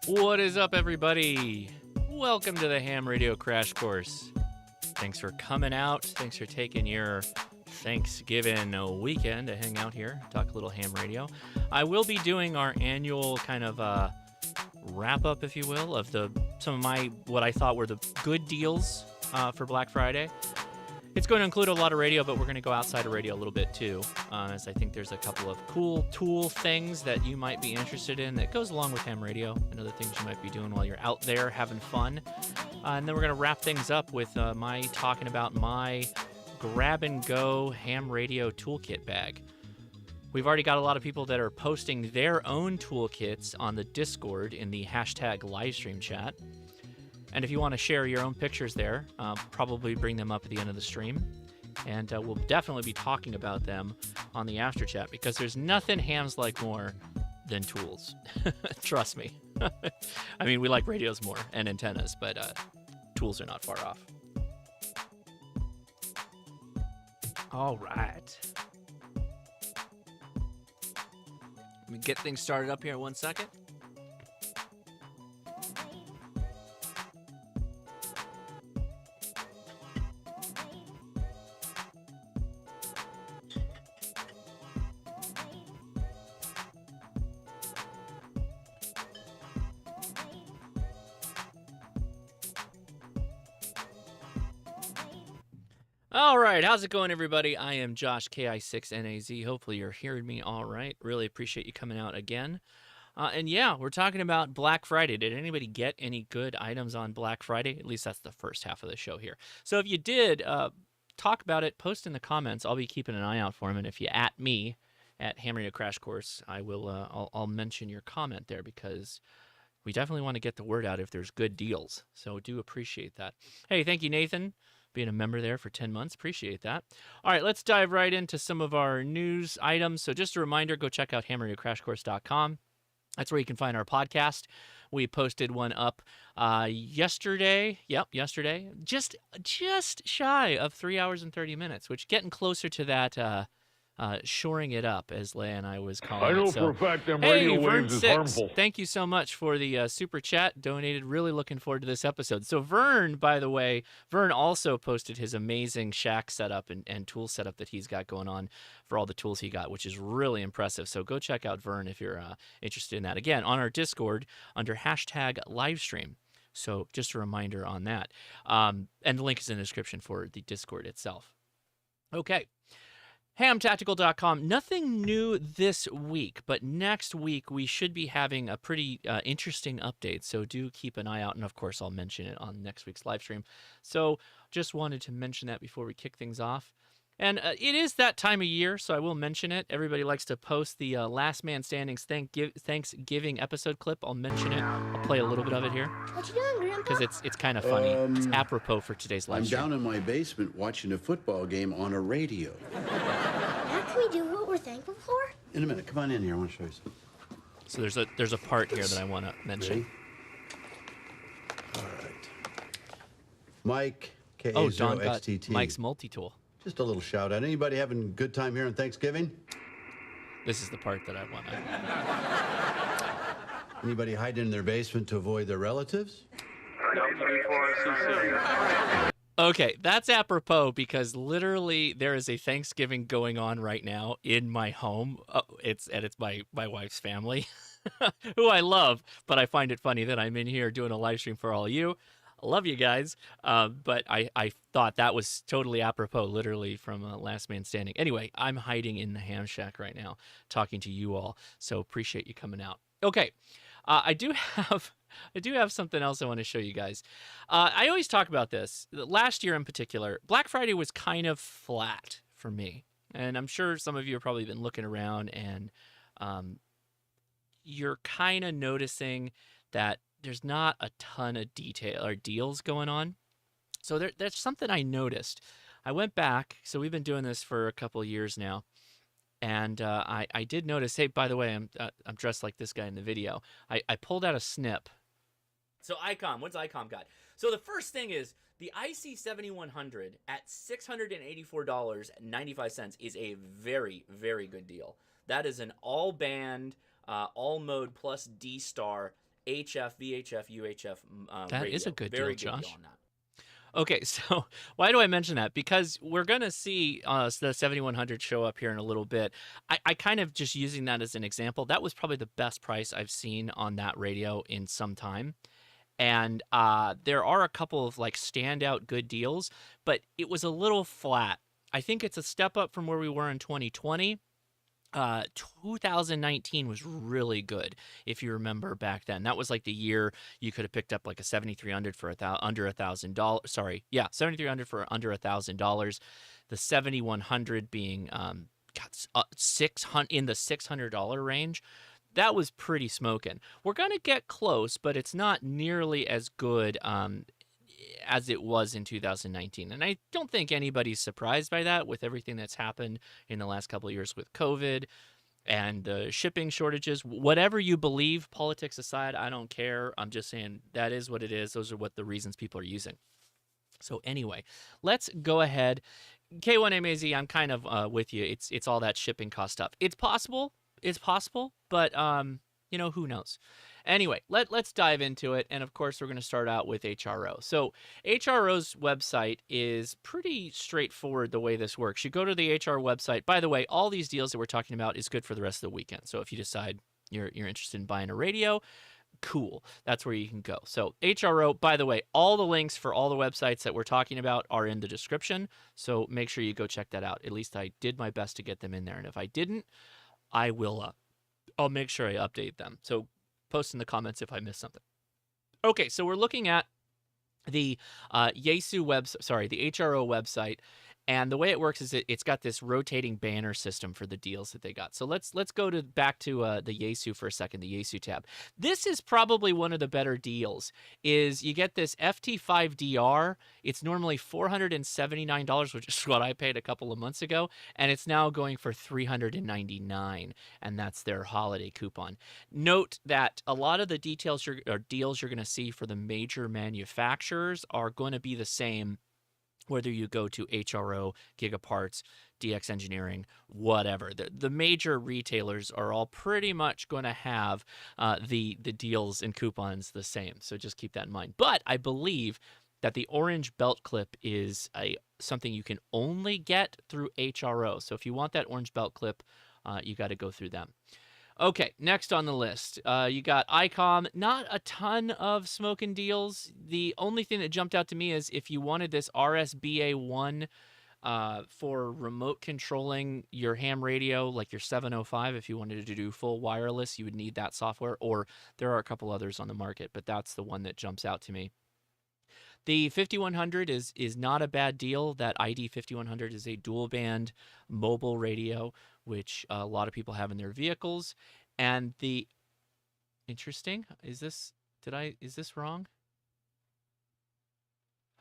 What is up, everybody? Welcome to the Ham Radio Crash Course. Thanks for coming out. Thanks for taking your Thanksgiving weekend to hang out here, talk a little ham radio. I will be doing our annual kind of wrap-up, if you will, of some of my, what I thought were the good deals for Black Friday. It's going to include a lot of radio, but we're going to go outside of radio a little bit too, as I think there's a couple of cool tool things that you might be interested in that goes along with ham radio and other things you might be doing while you're out there having fun. And then we're going to wrap things up with my talking about my grab-and-go ham radio toolkit bag. We've already got a lot of people that are posting their own toolkits on the Discord in the hashtag livestream chat. And if you want to share your own pictures there, probably bring them up at the end of the stream. And we'll definitely be talking about them on the after chat because there's nothing hams like more than tools. Trust me. I mean, we like radios more and antennas, but tools are not far off. All right. Let me get things started up here in 1 second. All right, how's it going, everybody? I am Josh, KI6NAZ. Hopefully you're hearing me all right. Really appreciate you coming out again. And yeah, we're talking about Black Friday. Did anybody get any good items on Black Friday? At least that's the first half of the show here. So if you did, talk about it, post in the comments. I'll be keeping an eye out for them. And if you at me at Ham Radio Crash Course, I will. I'll mention your comment there because we definitely want to get the word out if there's good deals. So do appreciate that. Hey, thank you, Nathan, being a member there for 10 months. Appreciate that. All right, let's dive right into some of our news items. So just a reminder, go check out hamradiocrashcourse.com. That's where you can find our podcast. We posted one up yesterday. Yep, yesterday. Just shy of 3 hours and 30 minutes, which getting closer to that shoring it up, as Leia and I was calling it. I know for a fact them radio waves is harmful. Thank you so much for the super chat donated. Really looking forward to this episode. So Vern, by the way, Vern also posted his amazing shack setup and tool setup that he's got going on for all the tools he got, which is really impressive. So go check out Vern if you're interested in that. Again, on our Discord under hashtag livestream. So just a reminder on that. And the link is in the description for the Discord itself. Okay. HamTactical.com. Nothing new this week, but next week we should be having a pretty interesting update. So do keep an eye out, and of course I'll mention it on next week's live stream. So just wanted to mention that before we kick things off. And it is that time of year, so I will mention it. Everybody likes to post the Last Man Standing's Thanksgiving episode clip. I'll mention it. I'll play a little bit of it here. What you doing, Grandpa? Because it's kind of funny. It's apropos for today's live stream. I'm down in my basement watching a football game on a radio. Now can we do what we're thankful for? In a minute, come on in here. I want to show you something. So there's a part here that I want to mention. Ready? All right. Mike, Oh, Don got K-A-0-X-T-T. Mike's multi-tool. Just a little shout out. Anybody having a good time here on Thanksgiving? This is the part that I want to... Anybody hiding in their basement to avoid their relatives? Okay, that's apropos because literally there is a Thanksgiving going on right now in my home. It's my wife's family, who I love, but I find it funny that I'm in here doing a live stream for all of you. I love you guys, but I thought that was totally apropos, literally from Last Man Standing. Anyway, I'm hiding in the ham shack right now, talking to you all, so appreciate you coming out. Okay, I do have something else I want to show you guys. I always talk about this. Last year in particular, Black Friday was kind of flat for me, and I'm sure some of you have probably been looking around and you're kind of noticing that there's not a ton of detail or deals going on. So there's something I noticed. I went back. So we've been doing this for a couple of years now. And I did notice, hey, by the way, I'm dressed like this guy in the video. I pulled out a snip. So ICOM, what's ICOM got? So the first thing is the IC7100 at $684.95 is a very, very good deal. That is an all-band, all-mode plus D-Star HF, VHF, UHF That radio. is a good Very deal, good Josh. deal on that. Okay, so why do I mention that? Because we're going to see the 7100 show up here in a little bit. I kind of just using that as an example. That was probably the best price I've seen on that radio in some time. And there are a couple of like standout good deals, but it was a little flat. I think it's a step up from where we were in 2020. 2019 was really good, if you remember back then. That was like the year you could have picked up like a 7300 for under $1,000. Sorry, yeah, 7300 for under $1,000. The 7100 being $600 in the $600 range. That was pretty smoking. We're gonna get close, but it's not nearly as good as it was in 2019. And I don't think anybody's surprised by that with everything that's happened in the last couple of years with COVID and the shipping shortages. Whatever you believe, politics aside, I don't care. I'm just saying that is what it is. Those are what the reasons people are using. So anyway, let's go ahead. K1MAZ, I'm kind of with you. It's all that shipping cost stuff. It's possible, but who knows? Anyway, let's dive into it. And of course, we're going to start out with HRO. So HRO's website is pretty straightforward the way this works. You go to the HR website. By the way, all these deals that we're talking about is good for the rest of the weekend. So if you decide you're interested in buying a radio, cool. That's where you can go. So HRO, by the way, all the links for all the websites that we're talking about are in the description. So make sure you go check that out. At least I did my best to get them in there. And if I didn't, I will I'll make sure I update them. So post in the comments if I missed something. Okay, so we're looking at the Yaesu the HRO website, and the way it works is it's got this rotating banner system for the deals that they got. So let's go back to the Yaesu for a second, the Yaesu tab. This is probably one of the better deals. Is you get this FT5DR. It's normally $479, which is what I paid a couple of months ago, and it's now going for $399, and that's their holiday coupon. Note that a lot of the deals you're going to see for the major manufacturers are going to be the same, whether you go to HRO, Gigaparts, DX Engineering, whatever. The major retailers are all pretty much going to have the deals and coupons the same. So just keep that in mind. But I believe that the orange belt clip is something you can only get through HRO. So if you want that orange belt clip, you got to go through them. Okay, next on the list, you got ICOM. Not a ton of smoking deals. The only thing that jumped out to me is if you wanted this RSBA1 for remote controlling your ham radio, like your 705, if you wanted to do full wireless, you would need that software, or there are a couple others on the market, but that's the one that jumps out to me. The 5100 is not a bad deal. That ID 5100 is a dual band mobile radio, which a lot of people have in their vehicles. And the interesting is this wrong?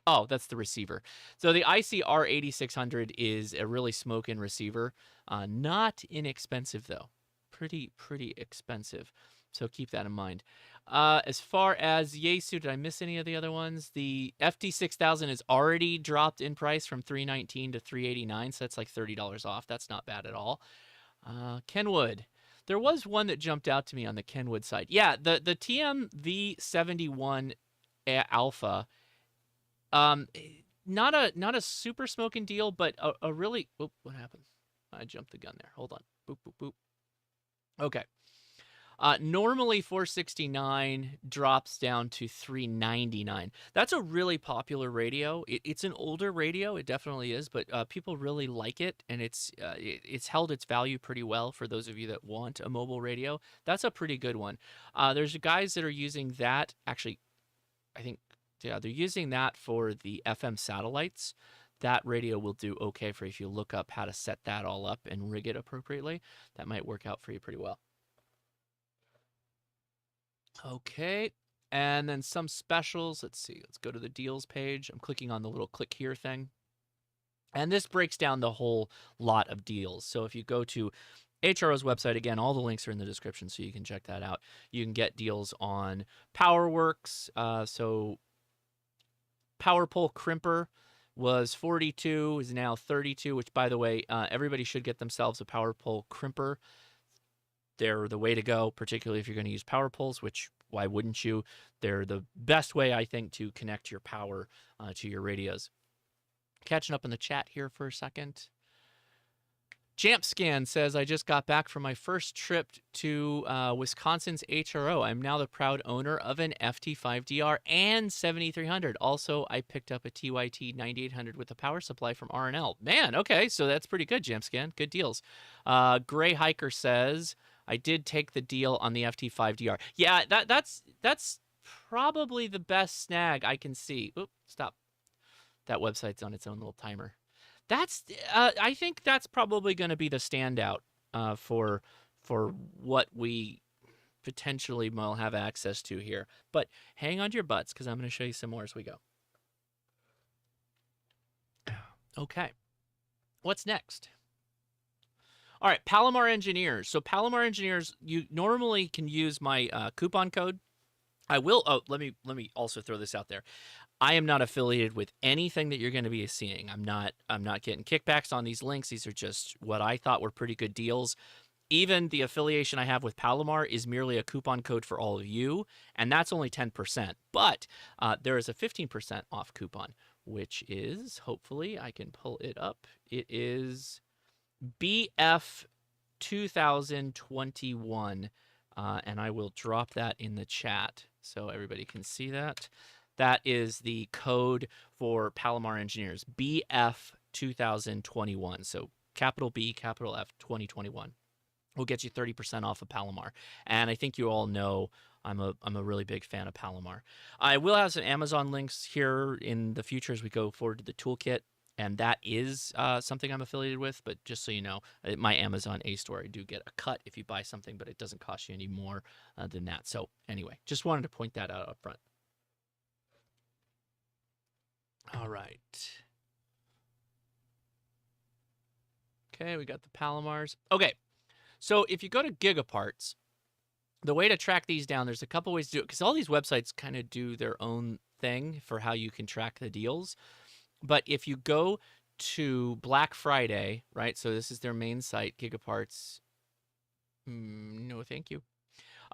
Oh, that's the receiver. So the ICR 8600 is a really smoking receiver. Not inexpensive though. Pretty expensive. So keep that in mind. As far as Yaesu, did I miss any of the other ones? The FT6000 is already dropped in price from $319 to $389, so that's like $30 off. That's not bad at all. Kenwood. There was one that jumped out to me on the Kenwood side. Yeah, the TM-V71 Alpha. Not a super smoking deal, but a really... Oop, what happened? I jumped the gun there. Hold on. Boop, boop, boop. Okay. Normally $469 drops down to $399. That's a really popular radio. It's an older radio, it definitely is, but people really like it, and it's held its value pretty well for those of you that want a mobile radio. That's a pretty good one. There's guys that are using that. Actually, I think they're using that for the FM satellites. That radio will do okay for you if you look up how to set that all up and rig it appropriately. That might work out for you pretty well. Okay, and then some specials. Let's see. Let's go to the deals page. I'm clicking on the little click here thing. And this breaks down the whole lot of deals. So if you go to HRO's website, again, all the links are in the description, so you can check that out. You can get deals on PowerWorks. So Power Pole Crimper was 42, is now 32, which, by the way, everybody should get themselves a Power Pole Crimper. They're the way to go, particularly if you're going to use power poles, which why wouldn't you? They're the best way, I think, to connect your power to your radios. Catching up in the chat here for a second. JampScan says, I just got back from my first trip to Wisconsin's HRO. I'm now the proud owner of an FT5DR and 7300. Also, I picked up a TYT 9800 with a power supply from R&L. Man, okay, so that's pretty good, JampScan. Good deals. Gray Hiker says, I did take the deal on the FT5DR. Yeah, that's probably the best snag I can see. Oop, stop. That website's on its own little timer. That's I think that's probably going to be the standout for what we potentially will have access to here. But hang on to your butts because I'm going to show you some more as we go. Okay, what's next? All right, Palomar Engineers. So Palomar Engineers, you normally can use my coupon code. I will. Oh, let me also throw this out there. I am not affiliated with anything that you're going to be seeing. I'm not getting kickbacks on these links. These are just what I thought were pretty good deals. Even the affiliation I have with Palomar is merely a coupon code for all of you, and that's only 10%. But there is a 15% off coupon, which is, hopefully I can pull it up. It is BF 2021, and I will drop that in the chat so everybody can see that. That is the code for Palomar Engineers, BF 2021. So capital B, capital F 2021 will get you 30% off of Palomar. And I think you all know I'm a really big fan of Palomar. I will have some Amazon links here in the future as we go forward to the toolkit. And that is something I'm affiliated with. But just so you know, my Amazon A store, I do get a cut if you buy something, but it doesn't cost you any more than that. So anyway, just wanted to point that out up front. All right. Okay, we got the Palomars. Okay, so if you go to Gigaparts, the way to track these down, there's a couple ways to do it, because all these websites kind of do their own thing for how you can track the deals. But if you go to Black Friday, right, so this is their main site, Gigaparts. No, thank you.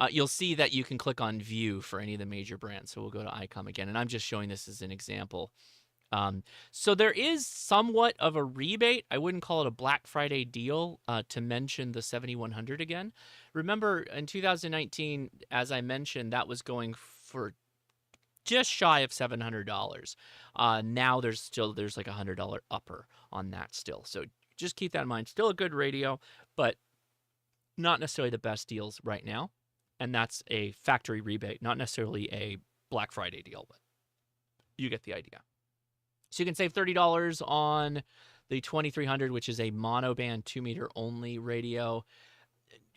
You'll see that you can click on View for any of the major brands. So we'll go to ICOM again, and I'm just showing this as an example. So there is somewhat of a rebate. I wouldn't call it a Black Friday deal to mention the 7100 again. Remember, in 2019, as I mentioned, that was going for just shy of $700. Now there's like a $100 upper on that still. So just keep that in mind. Still a good radio, but not necessarily the best deals right now. And that's a factory rebate, not necessarily a Black Friday deal, but you get the idea. So you can save $30 on the 2300, which is a monoband 2-meter only radio.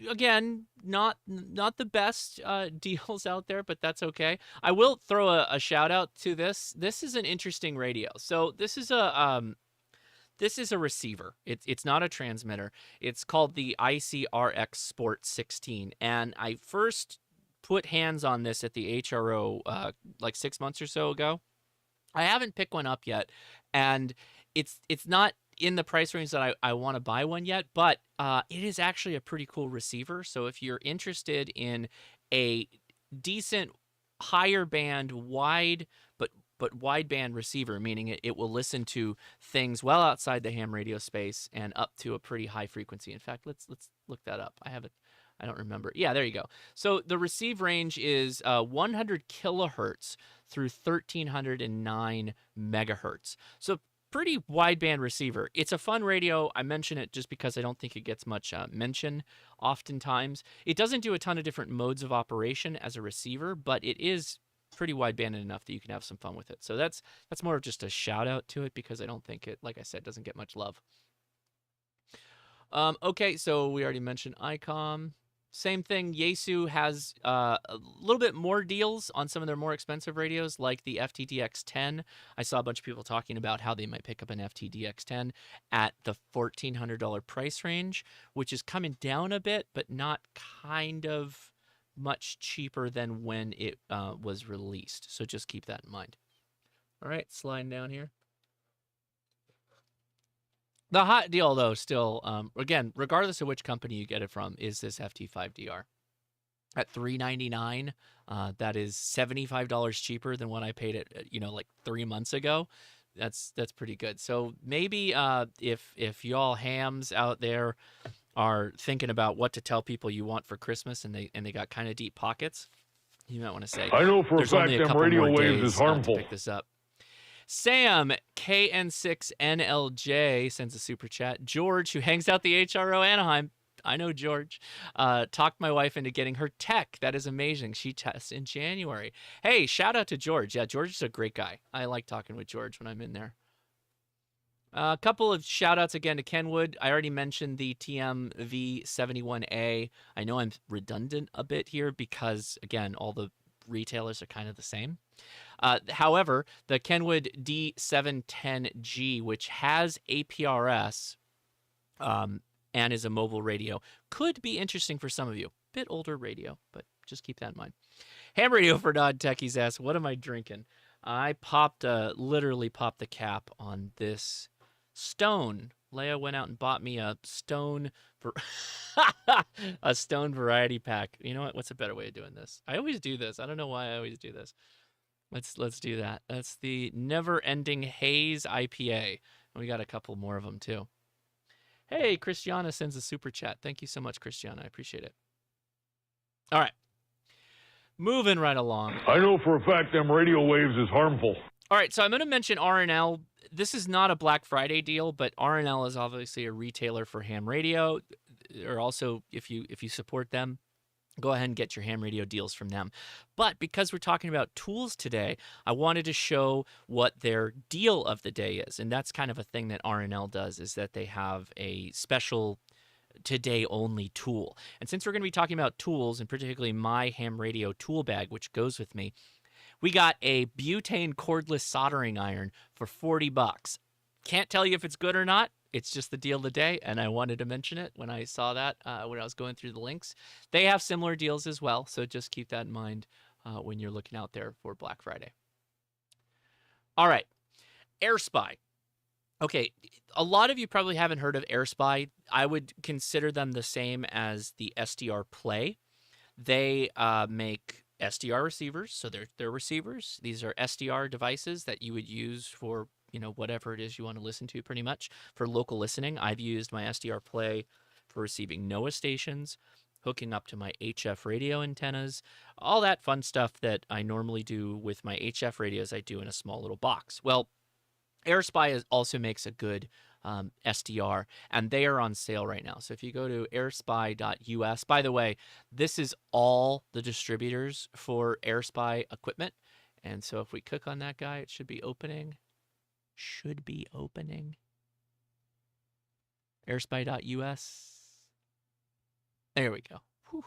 Again, not the best deals out there, but that's okay. I will throw a shout out to this. This is an interesting radio. So this is a receiver. It's not a transmitter. It's called the ICRX Sport 16, and I first put hands on this at the HRO like 6 months or so ago. I haven't picked one up yet, and it's not in the price range that I want to buy one yet, but it is actually a pretty cool receiver. So if you're interested in a decent higher band wide but wideband receiver, meaning it will listen to things well outside the ham radio space and up to a pretty high frequency. In fact, let's look that up. I have it. I don't remember. Yeah, there you go. So the receive range is 100 kilohertz through 1309 megahertz. So pretty wideband receiver. It's a fun radio. I mention it just because I don't think it gets much mention oftentimes. It doesn't do a ton of different modes of operation as a receiver, but it is pretty wideband enough that you can have some fun with it. So that's more of just a shout out to it because I don't think it, like I said, doesn't get much love. Okay, so we already mentioned ICOM. Same thing, Yaesu has a little bit more deals on some of their more expensive radios, like the FTDX10. I saw a bunch of people talking about how they might pick up an FTDX10 at the $1,400 price range, which is coming down a bit, but not kind of much cheaper than when it was released. So just keep that in mind. All right, sliding down here. The hot deal, though, still, again, regardless of which company you get it from, is this FT5DR. at $399. That is $75 cheaper than what I paid it, like 3 months ago. That's pretty good. So maybe if y'all hams out there are thinking about what to tell people you want for Christmas and they got kind of deep pockets, you might want to say, I know for a there's fact only a them couple radio more waves days is harmful. to pick this up. Sam, KN6NLJ, sends a super chat. George, who hangs out the HRO Anaheim, I know George, talked my wife into getting her tech. That is amazing. She tests in January. Hey, shout out to George. Yeah, George is a great guy. I like talking with George when I'm in there. A couple of shout outs again to Kenwood. I already mentioned the TMV71A. I know I'm redundant a bit here because, again, all the retailers are kind of the same. However, the Kenwood D710G, which has APRS and is a mobile radio, could be interesting for some of you. Bit older radio, but just keep that in mind. Ham Radio for Non-Techies asks, what am I drinking? I literally popped the cap on this Stone. Leia went out and bought me a Stone a Stone variety pack. You know what? What's a better way of doing this? I always do this. I don't know why I always do this. Let's do that. That's the Never Ending Haze IPA. And we got a couple more of them too. Hey, Christiana sends a super chat. Thank you so much, Christiana. I appreciate it. All right. Moving right along. I know for a fact them radio waves is harmful. All right, so I'm going to mention R&L. This is not a Black Friday deal, but R&L is obviously a retailer for ham radio. Or also, if you support them, go ahead and get your ham radio deals from them. But because we're talking about tools today, I wanted to show what their deal of the day is. And that's kind of a thing that R&L does, is that they have a special today only tool. And since we're going to be talking about tools, and particularly my ham radio tool bag, which goes with me, we got a butane cordless soldering iron for $40. Can't tell you if it's good or not. It's just the deal of the day, and I wanted to mention it when I saw that when I was going through the links. They have similar deals as well, so just keep that in mind when you're looking out there for Black Friday. All right, Airspy. Okay, a lot of you probably haven't heard of Airspy. I would consider them the same as the SDR Play. They make SDR receivers, so they're receivers. These are SDR devices that you would use for whatever it is you want to listen to, pretty much for local listening. I've used my SDR Play for receiving NOAA stations, hooking up to my HF radio antennas, all that fun stuff that I normally do with my HF radios. I do in a small little box. Well, Airspy also makes a good SDR, and they are on sale right now. So if you go to airspy.us, by the way, this is all the distributors for Airspy equipment. And so if we click on that guy, it should be opening. Airspy.us. There we go. Whew.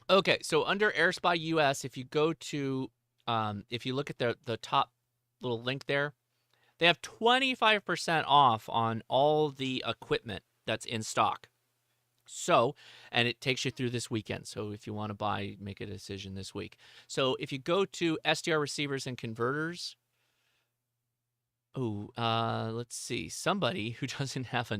Okay, so under Airspy US, if you go to, if you look at the top little link there, they have 25% off on all the equipment that's in stock. So, and it takes you through this weekend. So if you want to buy, make a decision this week. So if you go to SDR receivers and converters, let's see, somebody who doesn't have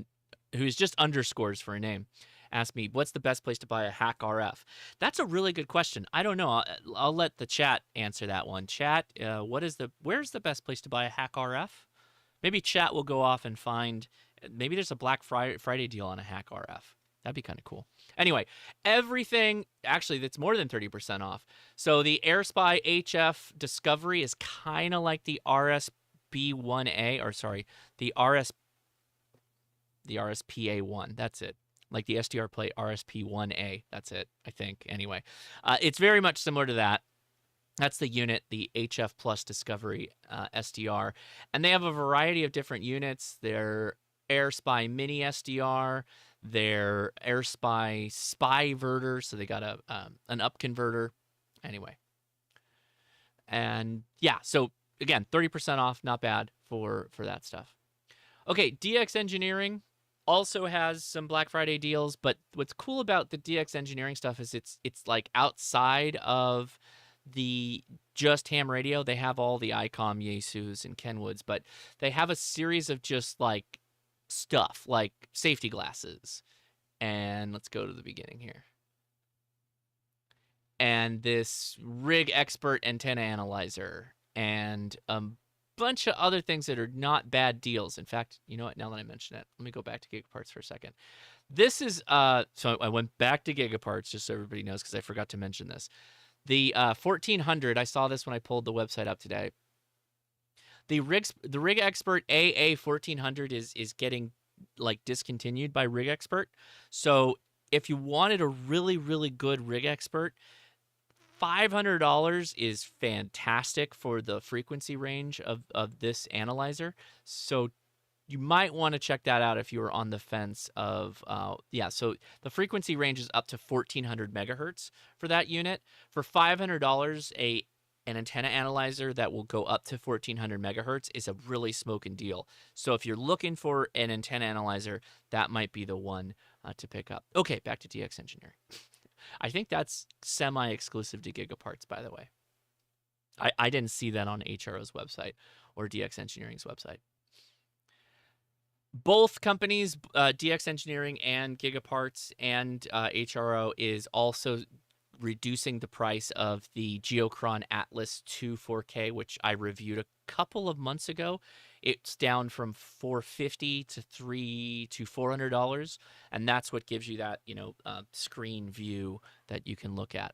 who's just underscores for a name, asked me, what's the best place to buy a hack RF? That's a really good question. I don't know. I'll let the chat answer that one. Chat, where's the best place to buy a hack RF? Maybe chat will go off and find, maybe there's a Black Friday deal on a hack RF. That'd be kind of cool. Anyway, everything, actually, that's more than 30% off. So the Airspy HF Discovery is kind of like the RSP1A, or sorry, the RSPA1. That's it. Like the SDR Play RSP1A. That's it, I think. Anyway, it's very much similar to that. That's the unit, the HF Plus Discovery SDR. And they have a variety of different units. They're Airspy Mini SDR, their Airspy Spyverter, so they got an up converter. Anyway. And yeah, so again, 30% off, not bad for that stuff. Okay, DX Engineering also has some Black Friday deals, but what's cool about the DX Engineering stuff is it's like outside of the just ham radio. They have all the ICOM, Yaesus, and Kenwoods, but they have a series of just like stuff like safety glasses. And let's go to the beginning here. And this Rig Expert antenna analyzer and a bunch of other things that are not bad deals. In fact, you know what? Now that I mention it, let me go back to Gigaparts for a second. This is so I went back to Gigaparts just so everybody knows because I forgot to mention this. The 1400, I saw this when I pulled the website up today. The Rig Expert AA 1400 is getting like discontinued by Rig Expert. So if you wanted a really, really good Rig Expert, $500 is fantastic for the frequency range of this analyzer. So you might want to check that out if you were on the fence of, so the frequency range is up to 1400 megahertz for that unit. For $500, an antenna analyzer that will go up to 1400 megahertz is a really smoking deal. So if you're looking for an antenna analyzer, that might be the one to pick up. Okay, back to DX Engineering. I think that's semi-exclusive to Gigaparts, by the way. I didn't see that on HRO's website or DX Engineering's website. Both companies, DX Engineering and Gigaparts and HRO, is also reducing the price of the Geochron Atlas 2 4K, which I reviewed a couple of months ago. It's down from $450 to $400, and that's what gives you that screen view that you can look at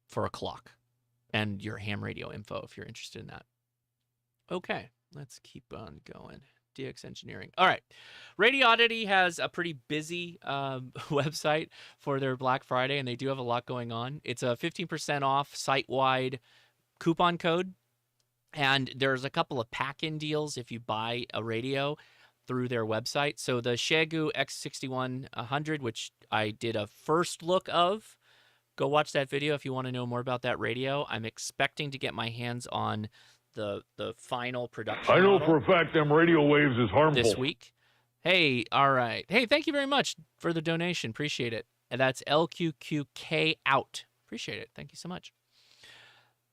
for a clock and your ham radio info if you're interested in that. Okay, let's keep on going. DX Engineering. All right. Radioddity has a pretty busy website for their Black Friday, and they do have a lot going on. It's a 15% off site-wide coupon code, and there's a couple of pack-in deals if you buy a radio through their website. So the Xiegu X6100, which I did a first look of, go watch that video if you want to know more about that radio. I'm expecting to get my hands on the final production I know model for a fact them radio waves is harmful. this week. Hey, all right. Hey, thank you very much for the donation. Appreciate it. And that's LQQK out. Appreciate it. Thank you so much.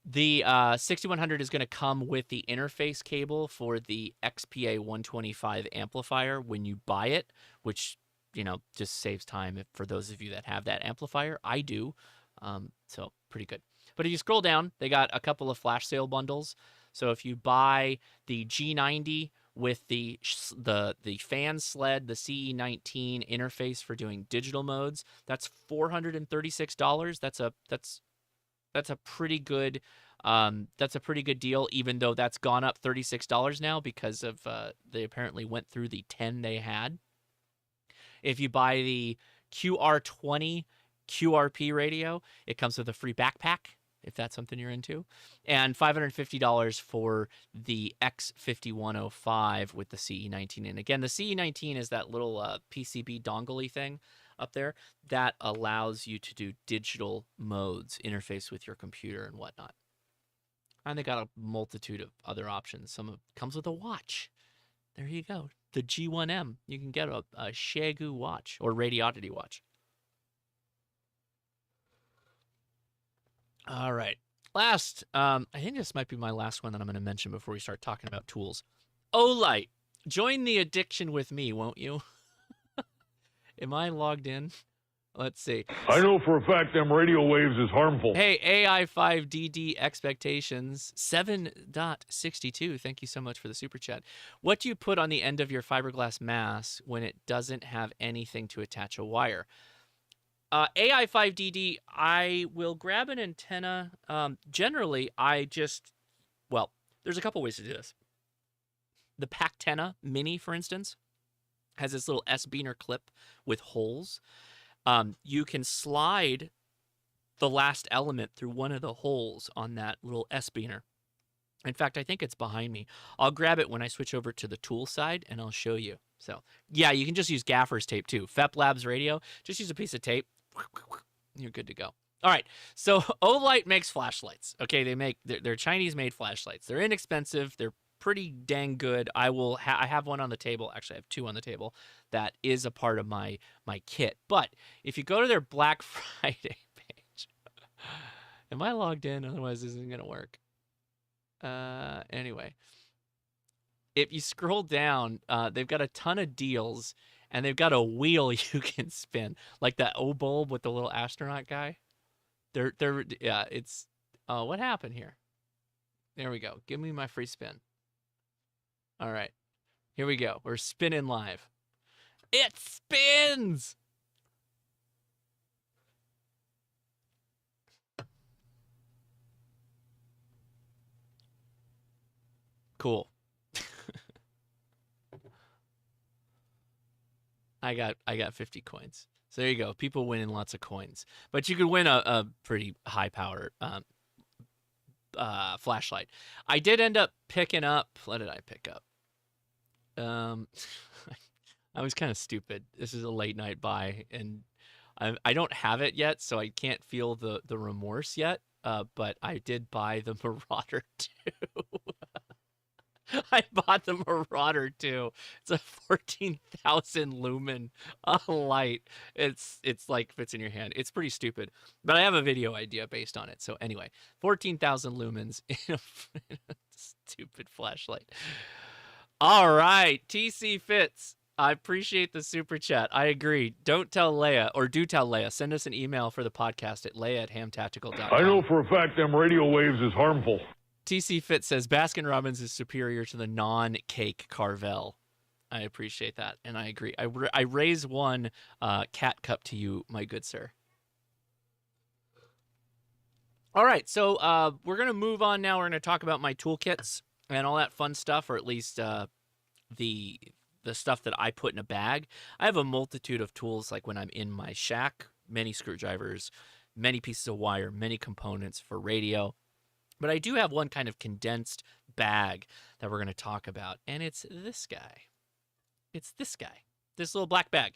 The 6100 is going to come with the interface cable for the XPA 125 amplifier when you buy it, which, just saves time for those of you that have that amplifier. I do. So pretty good. But if you scroll down, they got a couple of flash sale bundles. So if you buy the G90 with the fan sled, the CE19 interface for doing digital modes, that's $436. That's a pretty good deal, even though that's gone up $36 now because of they apparently went through the 10 they had. If you buy the QR20 QRP radio, it comes with a free backpack, if that's something you're into, and $550 for the X5105 with the CE19. And again, the CE19 is that little PCB dongle-y thing up there that allows you to do digital modes, interface with your computer and whatnot. And they got a multitude of other options. Some of it comes with a watch. There you go. The G1M. You can get a Xiegu watch or Radioddity watch. All right. Last, I think this might be my last one that I'm going to mention before we start talking about tools. Olight. Join the addiction with me, won't you? Am I logged in? Let's see. I know for a fact them radio waves is harmful. Hey, AI5DD expectations 7.62. Thank you so much for the super chat. What do you put on the end of your fiberglass mass when it doesn't have anything to attach a wire? AI5DD, I will grab an antenna. Generally, there's a couple ways to do this. The Pactenna Mini, for instance, has this little S-beaner clip with holes. You can slide the last element through one of the holes on that little S-beaner. In fact, I think it's behind me. I'll grab it when I switch over to the tool side, and I'll show you. So, yeah, you can just use gaffer's tape, too. FEP Labs Radio, just use a piece of tape. You're good to go. All right, so Olight makes flashlights. Okay, they're Chinese-made flashlights. They're inexpensive. They're pretty dang good. I have one on the table. Actually, I have two on the table. That is a part of my kit. But if you go to their Black Friday page, am I logged in? Otherwise, this isn't gonna work. Anyway, if you scroll down, they've got a ton of deals, and they've got a wheel you can spin, like that O bulb with the little astronaut guy. Yeah, it's. What happened here? There we go. Give me my free spin. All right, here we go. We're spinning live. It spins. Cool. I got 50 coins. So there you go. People winning lots of coins. But you could win a pretty high power flashlight. I did end up picking up. What did I pick up? I was kind of stupid. This is a late night buy, and I don't have it yet, so I can't feel the remorse yet. But I did buy the Marauder 2. I bought the Marauder 2. It's a 14,000 lumen light. It's like fits in your hand. It's pretty stupid, but I have a video idea based on it. So anyway, 14,000 lumens in a stupid flashlight. All right, TC Fitz. I appreciate the super chat. I agree. Don't tell Leia, or do tell Leia. Send us an email for the podcast at leia@hamtactical.com. I know for a fact them radio waves is harmful. TC Fit says Baskin-Robbins is superior to the non-cake Carvel. I appreciate that, and I agree. I raise one cat cup to you, my good sir. All right, so we're going to move on now. We're going to talk about my toolkits and all that fun stuff, or at least the stuff that I put in a bag. I have a multitude of tools, like when I'm in my shack, many screwdrivers, many pieces of wire, many components for radio. But I do have one kind of condensed bag that we're going to talk about, and it's this guy. It's this guy, this little black bag.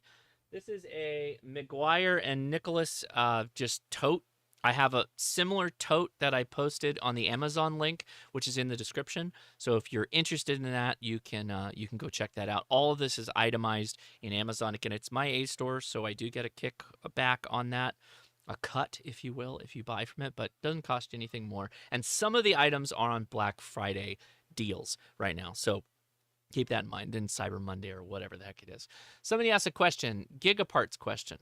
This is a McGuire and Nicholas just tote. I have a similar tote that I posted on the Amazon link, which is in the description. So if you're interested in that, you can go check that out. All of this is itemized in Amazon. Again, it's my A store, so I do get a kick back on that. A cut, if you will, if you buy from it, but doesn't cost you anything more. And some of the items are on Black Friday deals right now, so keep that in mind. Then Cyber Monday or whatever the heck it is. Somebody asked a question, Gigaparts question.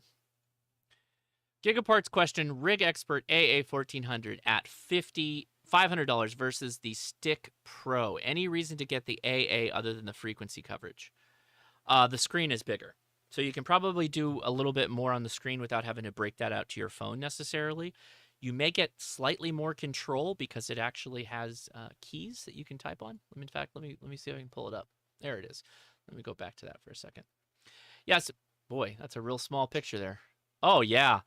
Gigaparts question, Rig Expert AA1400 at $500 versus the Stick Pro. Any reason to get the AA other than the frequency coverage? The screen is bigger. So you can probably do a little bit more on the screen without having to break that out to your phone necessarily. You may get slightly more control because it actually has keys that you can type on. In fact, let me see if I can pull it up. There it is. Let me go back to that for a second. Yes, boy, that's a real small picture there. Oh yeah,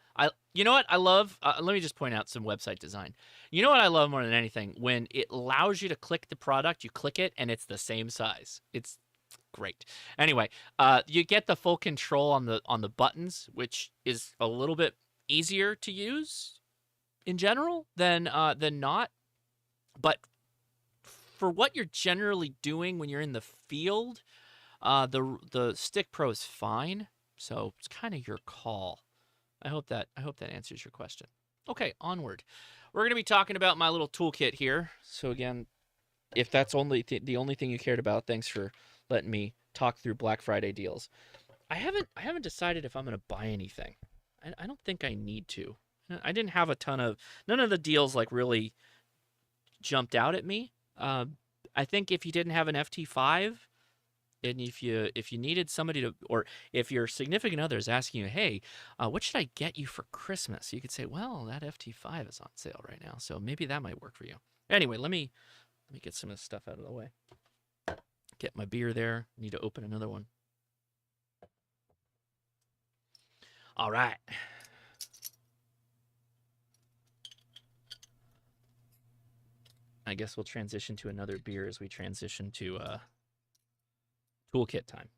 you know what I love? Let me just point out some website design. You know what I love more than anything? When it allows you to click the product, you click it, and it's the same size. It's great. Anyway, you get the full control on the buttons, which is a little bit easier to use in general than not. But for what you're generally doing when you're in the field, the Stick Pro is fine. So it's kind of your call. I hope that answers your question. Okay, onward. We're going to be talking about my little toolkit here. So again, if that's the only thing you cared about, thanks for letting me talk through Black Friday deals. I haven't decided if I'm going to buy anything. I don't think I need to. I didn't have none of the deals like really jumped out at me. I think if you didn't have an FT5, and if you needed somebody to, or if your significant other is asking you, hey, what should I get you for Christmas? You could say, well, that FT5 is on sale right now, so maybe that might work for you. Anyway, let me get some of this stuff out of the way. Get my beer there. Need to open another one. All right. I guess we'll transition to another beer as we transition to toolkit time.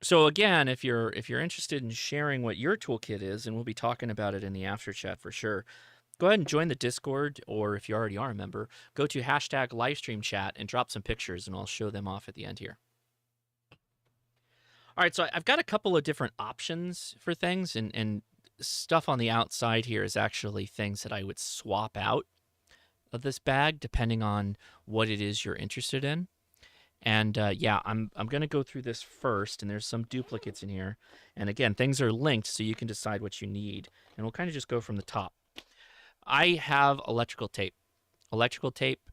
So again, if you're interested in sharing what your toolkit is, and we'll be talking about it in the after chat for sure, go ahead and join the Discord, or if you already are a member, go to #livestreamchat and drop some pictures, and I'll show them off at the end here. All right, so I've got a couple of different options for things, and stuff on the outside here is actually things that I would swap out. of this bag, depending on what it is you're interested in. And yeah, I'm going to go through this first, and there's some duplicates in here. And again, things are linked, so you can decide what you need. And we'll kind of just go from the top. I have electrical tape. Electrical tape,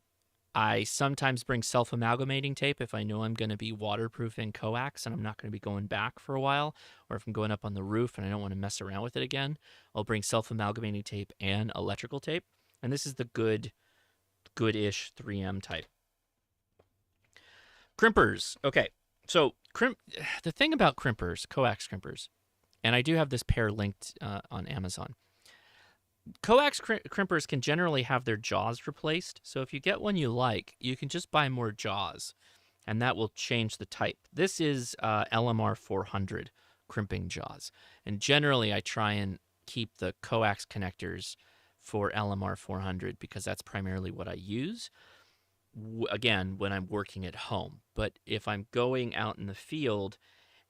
I sometimes bring self-amalgamating tape if I know I'm going to be waterproofing coax and I'm not going to be going back for a while, or if I'm going up on the roof and I don't want to mess around with it again, I'll bring self-amalgamating tape and electrical tape. And this is the good-ish 3M type. Crimpers. Okay, so the thing about crimpers, coax crimpers, and I do have this pair linked on Amazon. Coax crimpers can generally have their jaws replaced, so if you get one you like, you can just buy more jaws, and that will change the type. This is LMR 400 crimping jaws, and generally I try and keep the coax connectors for LMR 400 because that's primarily what I use. Again, when I'm working at home. But if I'm going out in the field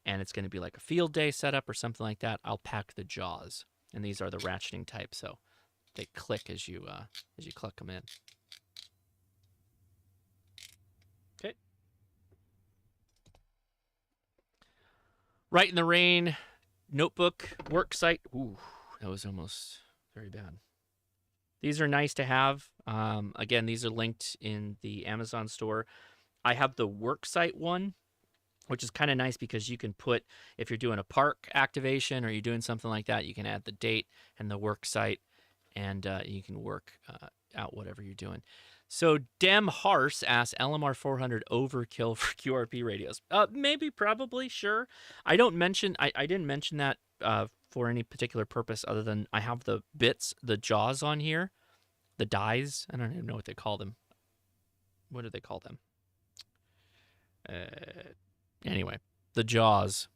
and it's going to be like a field day setup or something like that, I'll pack the jaws. And these are the ratcheting type, so they click as you click them in. Okay. Right in the Rain notebook work site. Ooh, that was almost very bad. These are nice to have. Again, these are linked in the Amazon store. I have the worksite one, which is kind of nice because you can put, if you're doing a park activation or you're doing something like that, you can add the date and the worksite, and you can work out whatever you're doing. So Dem Hars asks, LMR 400 overkill for QRP radios? Maybe, probably, sure. I didn't mention that for any particular purpose other than I have the bits, the jaws on here, the dies. I don't even know what they call them. What do they call them? Anyway, the jaws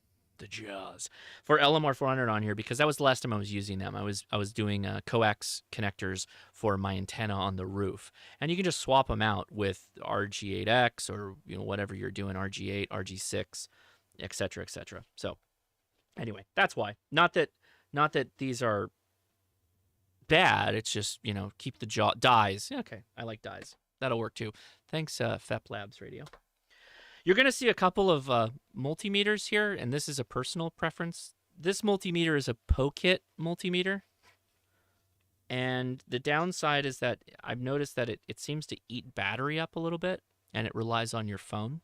for LMR 400 on here because that was the last time I was using them. I was doing coax connectors for my antenna on the roof, and you can just swap them out with RG8X or whatever you're doing, RG8, RG6, etc., etc. So anyway, that's why. Not that these are bad. It's just keep the dies. Okay, I like dies. That'll work too. Thanks, FEP Labs Radio. You're going to see a couple of multimeters here, and this is a personal preference. This multimeter is a toolkit multimeter, and the downside is that I've noticed that it seems to eat battery up a little bit, and it relies on your phone,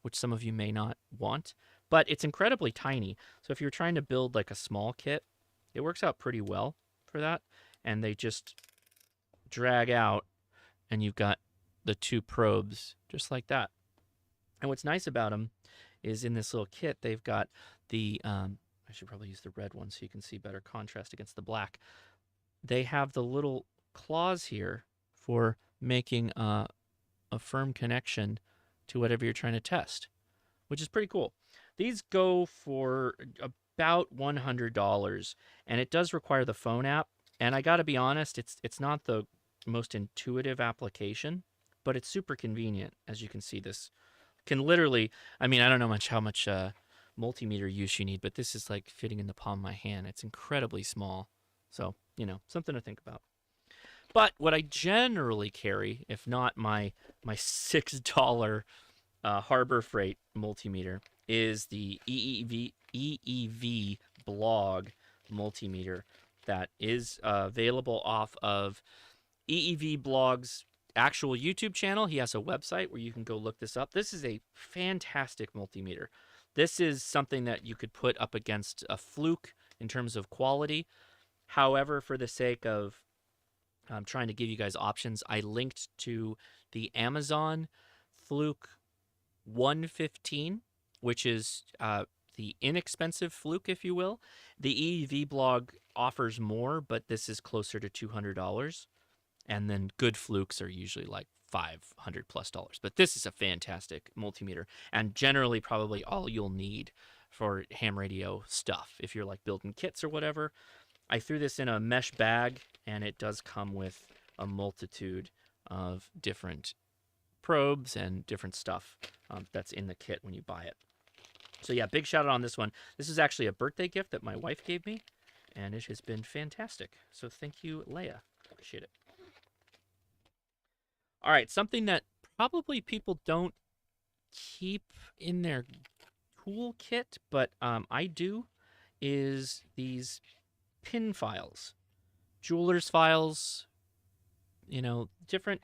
which some of you may not want, but it's incredibly tiny. So if you're trying to build like a small kit, it works out pretty well for that, and they just drag out, and you've got the two probes just like that. And what's nice about them is in this little kit, they've got the, I should probably use the red one so you can see better contrast against the black. They have the little claws here for making a firm connection to whatever you're trying to test, which is pretty cool. These go for about $100, and it does require the phone app. And I got to be honest, it's not the most intuitive application, but it's super convenient. As you can see, this can literally, I mean, I don't know how much multimeter use you need, but this is like fitting in the palm of my hand. It's incredibly small. So, something to think about. But what I generally carry, if not my $6 Harbor Freight multimeter, is the EEV blog multimeter that is available off of EEV blog's actual YouTube channel. He has a website where you can go look this up. This is a fantastic multimeter. This is something that you could put up against a Fluke in terms of quality. However, for the sake of trying to give you guys options, I linked to the Amazon Fluke 115, which is the inexpensive Fluke, if you will. The EEV blog offers more, but this is closer to $200. And then good Flukes are usually like $500+. But this is a fantastic multimeter, and generally probably all you'll need for ham radio stuff. If you're like building kits or whatever, I threw this in a mesh bag, and it does come with a multitude of different probes and different stuff that's in the kit when you buy it. So yeah, big shout out on this one. This is actually a birthday gift that my wife gave me, and it has been fantastic. So thank you, Leia. Appreciate it. All right, something that probably people don't keep in their toolkit, but I do, is these pin files, jeweler's files, different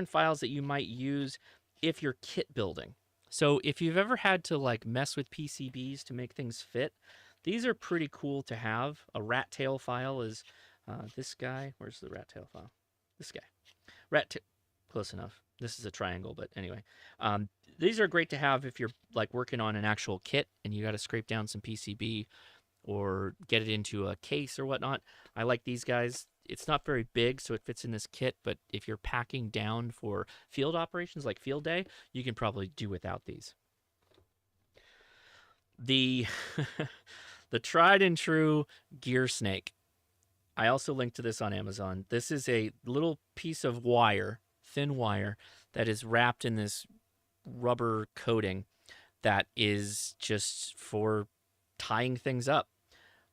files that you might use if you're kit building. So if you've ever had to like mess with PCBs to make things fit, these are pretty cool to have. A rat tail file is this guy. Where's the rat tail file? This guy. Close enough. This is a triangle, but anyway. These are great to have if you're like working on an actual kit and you got to scrape down some PCB or get it into a case or whatnot. I like these guys. It's not very big, so it fits in this kit, but if you're packing down for field operations like field day, you can probably do without these. The the tried and true gear snake. I also linked to this on Amazon. This is a little piece of wire, thin wire, that is wrapped in this rubber coating that is just for tying things up.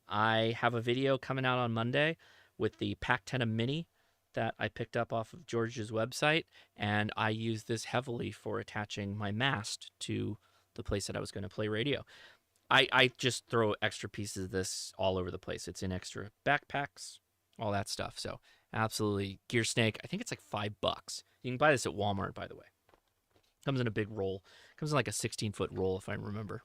I have a video coming out on Monday with the Pactena Mini that I picked up off of George's website, and I use this heavily for attaching my mast to the place that I was going to play radio. I just throw extra pieces of this all over the place. It's in extra backpacks, all that stuff. So absolutely, Gear Snake. I think it's like $5. You can buy this at Walmart, by the way. Comes in a big roll. Comes in like a 16-foot roll, if I remember.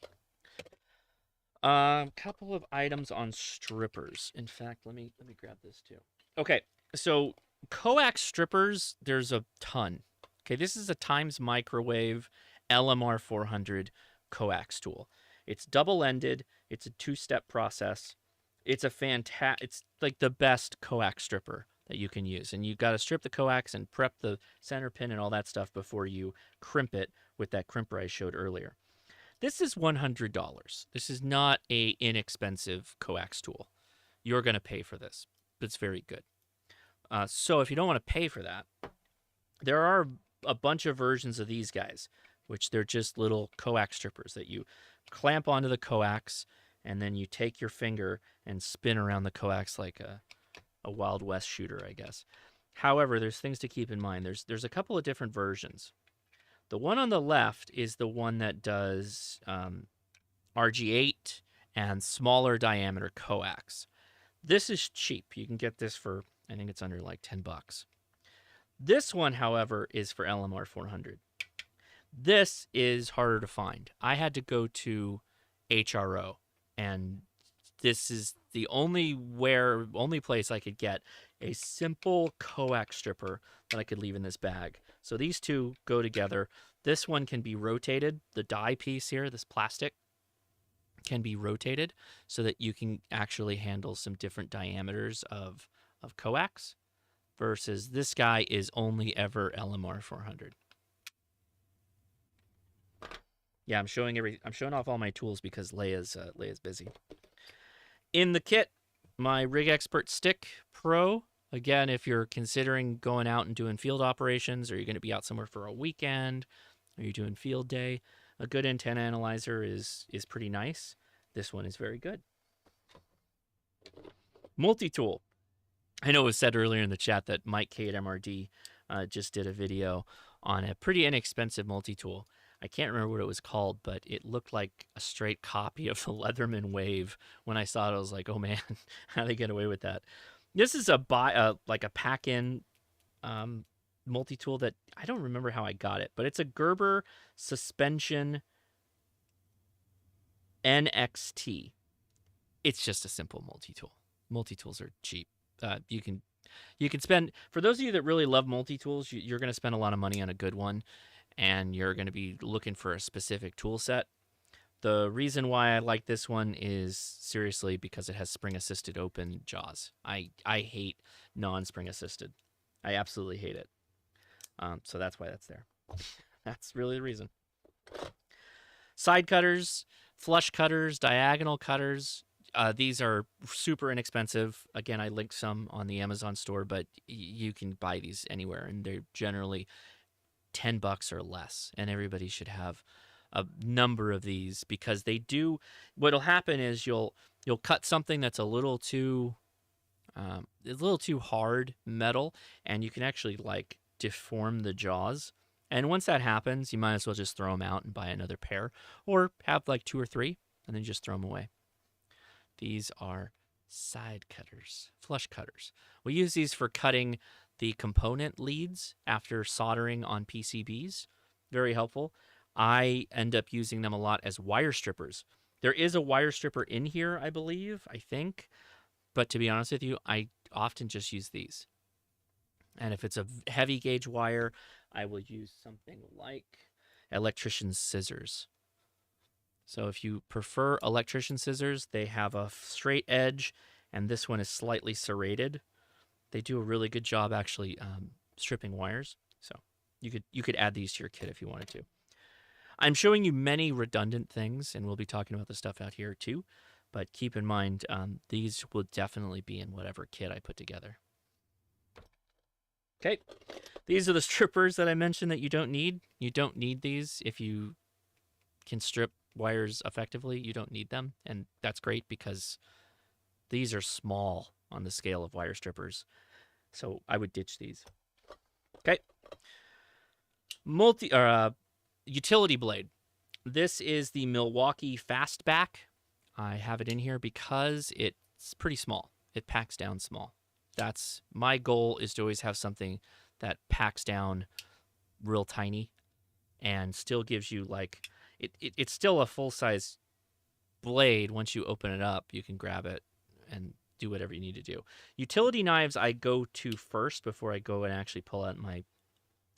Couple of items on strippers. In fact, let me grab this too. Okay, so coax strippers, there's a ton. Okay, this is a Times Microwave LMR 400 coax tool. It's double-ended. It's a two-step process. It's it's like the best coax stripper that you can use. And you've got to strip the coax and prep the center pin and all that stuff before you crimp it with that crimper I showed earlier. This is $100. This is not a inexpensive coax tool. You're going to pay for this, but it's very good. So if you don't want to pay for that, there are a bunch of versions of these guys, which they're just little coax strippers that you clamp onto the coax, and then you take your finger and spin around the coax like a Wild West shooter, I guess. However, there's things to keep in mind. There's a couple of different versions. The one on the left is the one that does RG8 and smaller diameter coax. This is cheap. You can get this for, I think it's under like $10. This one, however, is for LMR 400. This is harder to find. I had to go to HRO, and this is the only place I could get a simple coax stripper that I could leave in this bag. So these two go together. This one can be rotated. The die piece here, this plastic, can be rotated so that you can actually handle some different diameters of coax, versus this guy is only ever LMR 400. Yeah, I'm showing off all my tools because Leia's busy. In the kit, my Rig Expert Stick Pro. Again, if you're considering going out and doing field operations, or you're going to be out somewhere for a weekend, or you're doing field day, a good antenna analyzer is pretty nice. This one is very good. Multi-tool. I know it was said earlier in the chat that Mike K at MRD just did a video on a pretty inexpensive multi-tool. I can't remember what it was called, but it looked like a straight copy of the Leatherman Wave. When I saw it, I was like, oh man, how do they get away with that? This is like a pack-in multi-tool that I don't remember how I got it, but it's a Gerber suspension NXT. It's just a simple multi-tool. Multi-tools are cheap. You can spend, for those of you that really love multi-tools, you're going to spend a lot of money on a good one, and you're going to be looking for a specific tool set. The reason why I like this one is seriously because it has spring-assisted open jaws. I hate non-spring assisted. I absolutely hate it. So that's why that's there. That's really the reason. Side cutters, flush cutters, diagonal cutters. These are super inexpensive. Again, I linked some on the Amazon store, but you can buy these anywhere, and they're generally $10 or less, and everybody should have a number of these, because they do, what'll happen is you'll cut something that's a little too hard metal, and you can actually like deform the jaws. And once that happens, you might as well just throw them out and buy another pair, or have like 2 or 3 and then just throw them away. These are side cutters, flush cutters. We use these for cutting the component leads after soldering on PCBs. Very helpful. I end up using them a lot as wire strippers. There is a wire stripper in here, I believe, I think. But to be honest with you, I often just use these. And if it's a heavy gauge wire, I will use something like electrician's scissors. So if you prefer electrician scissors, they have a straight edge, and this one is slightly serrated. They do a really good job actually stripping wires. So you could add these to your kit if you wanted to. I'm showing you many redundant things, and we'll be talking about the stuff out here too. But keep in mind, these will definitely be in whatever kit I put together. Okay, these are the strippers that I mentioned that you don't need. You don't need these if you can strip wires effectively. You don't need them, and that's great because these are small on the scale of wire strippers. So I would ditch these. Okay. Utility blade. This is the Milwaukee Fastback. I have it in here because it's pretty small. It packs down small. That's my goal, is to always have something that packs down real tiny and still gives you like it's still a full-size blade. Once you open it up, you can grab it and do whatever you need to do. Utility knives I go to first before I go and actually pull out my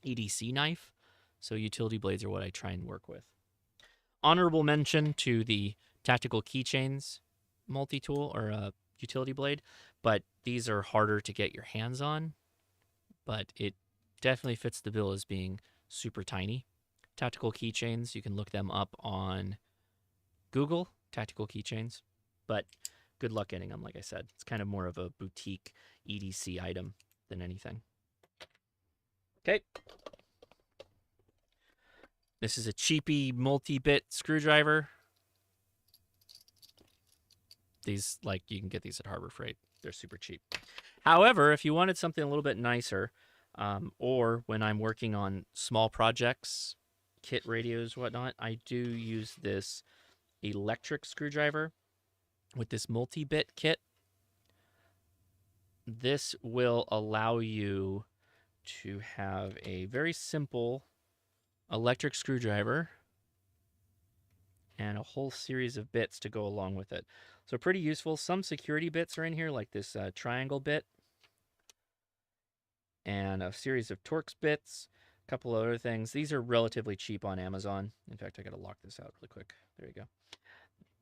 EDC knife. So utility blades are what I try and work with. Honorable mention to the tactical keychains multi-tool or utility blade, but these are harder to get your hands on, but it definitely fits the bill as being super tiny. Tactical keychains, you can look them up on Google, tactical keychains, but good luck getting them. Like I said, it's kind of more of a boutique EDC item than anything. Okay. This is a cheapy multi-bit screwdriver. These, like, you can get these at Harbor Freight. They're super cheap. However, if you wanted something a little bit nicer, or when I'm working on small projects, kit radios, whatnot, I do use this electric screwdriver with this multi-bit kit. This will allow you to have a very simple electric screwdriver and a whole series of bits to go along with it. So pretty useful. Some security bits are in here, like this triangle bit, and a series of Torx bits, a couple of other things. These are relatively cheap on Amazon. In fact, I got to lock this out really quick. There you go.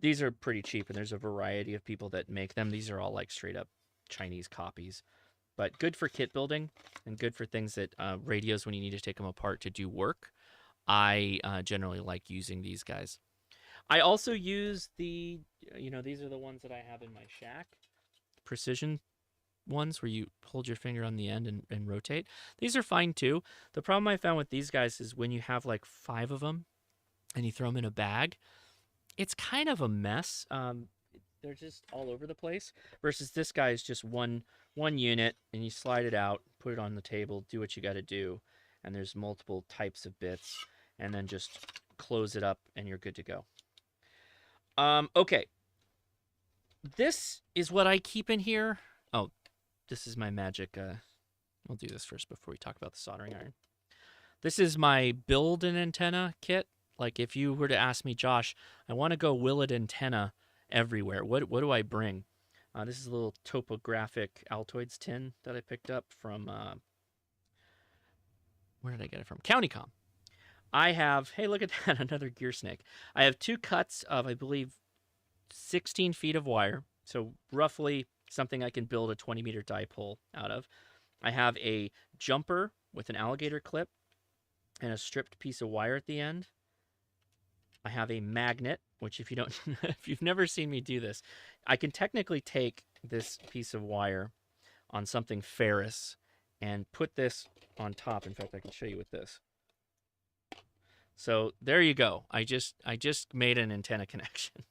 These are pretty cheap, and there's a variety of people that make them. These are all like straight up Chinese copies, but good for kit building and good for things that radios when you need to take them apart to do work. I generally like using these guys. I also use the, these are the ones that I have in my shack. Precision ones where you hold your finger on the end and rotate. These are fine too. The problem I found with these guys is when you have like 5 of them and you throw them in a bag, it's kind of a mess. They're just all over the place. Versus this guy is just one unit, and you slide it out, put it on the table, do what you got to do, and there's multiple types of bits, and then just close it up, and you're good to go. Okay. This is what I keep in here. Oh, this is my magic. We'll do this first before we talk about the soldering iron. This is my build an antenna kit. Like if you were to ask me, Josh, I want to go Willet antenna everywhere. What do I bring? This is a little topographic Altoids tin that I picked up from, where did I get it from? CountyCom. I have, hey, look at that, another gear snake. I have 2 cuts of, I believe, 16 feet of wire. So roughly something I can build a 20-meter dipole out of. I have a jumper with an alligator clip and a stripped piece of wire at the end. I have a magnet, which if you've never seen me do this, I can technically take this piece of wire on something ferrous and put this on top. In fact, I can show you with this. So there you go. I just made an antenna connection.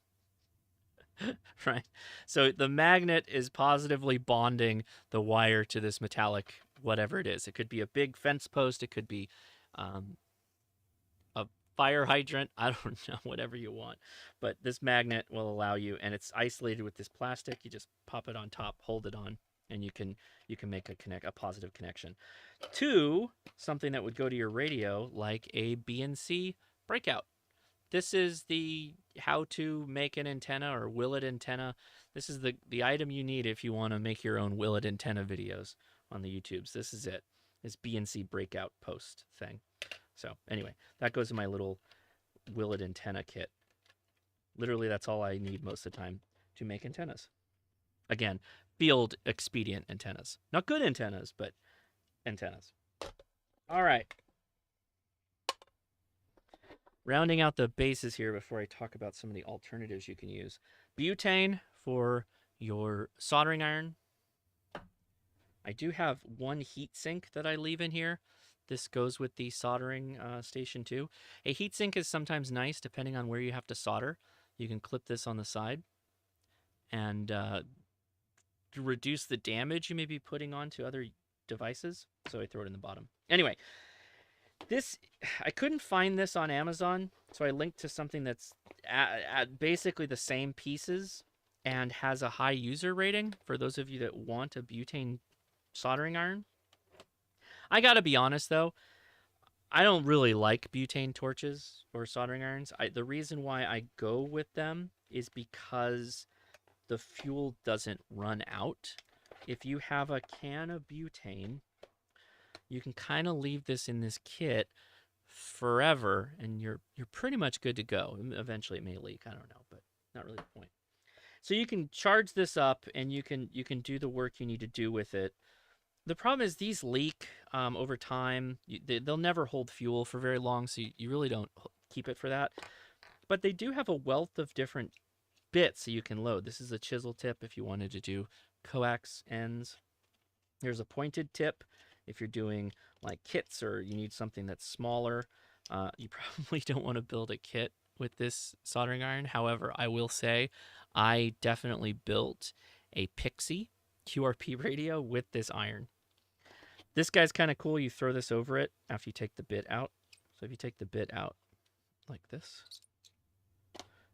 Right? So the magnet is positively bonding the wire to this metallic whatever it is. It could be a big fence post. It could be a fire hydrant. I don't know, whatever you want. But this magnet will allow you, and it's isolated with this plastic. You just pop it on top, hold it on, and you can make a positive connection to something that would go to your radio, like a BNC breakout. This is the how to make an antenna or Willet antenna. This is the item you need if you want to make your own Willet antenna videos on the YouTubes. This is it. This BNC breakout post thing. So anyway, that goes in my little Willet antenna kit. Literally, that's all I need most of the time to make antennas. Again, field expedient antennas. Not good antennas, but antennas. All right. Rounding out the bases here before I talk about some of the alternatives you can use. Butane for your soldering iron. I do have one heat sink that I leave in here. This goes with the soldering station too. A heat sink is sometimes nice depending on where you have to solder. You can clip this on the side and to reduce the damage you may be putting onto other devices. So I throw it in the bottom. Anyway, this, I couldn't find this on Amazon, so I linked to something that's at basically the same pieces and has a high user rating for those of you that want a butane soldering iron. I gotta be honest though, I don't really like butane torches or soldering irons. The reason why I go with them is because the fuel doesn't run out. If you have a can of butane, you can kind of leave this in this kit forever, and you're pretty much good to go. Eventually, it may leak. I don't know, but not really the point. So you can charge this up, and you can do the work you need to do with it. The problem is these leak over time. They'll never hold fuel for very long, so you really don't keep it for that. But they do have a wealth of different bits that you can load. This is a chisel tip if you wanted to do coax ends. There's a pointed tip if you're doing like kits or you need something that's smaller. You probably don't want to build a kit with this soldering iron. However, I will say I definitely built a Pixie QRP radio with this iron. This guy's kind of cool. You throw this over it after you take the bit out. So if you take the bit out like this,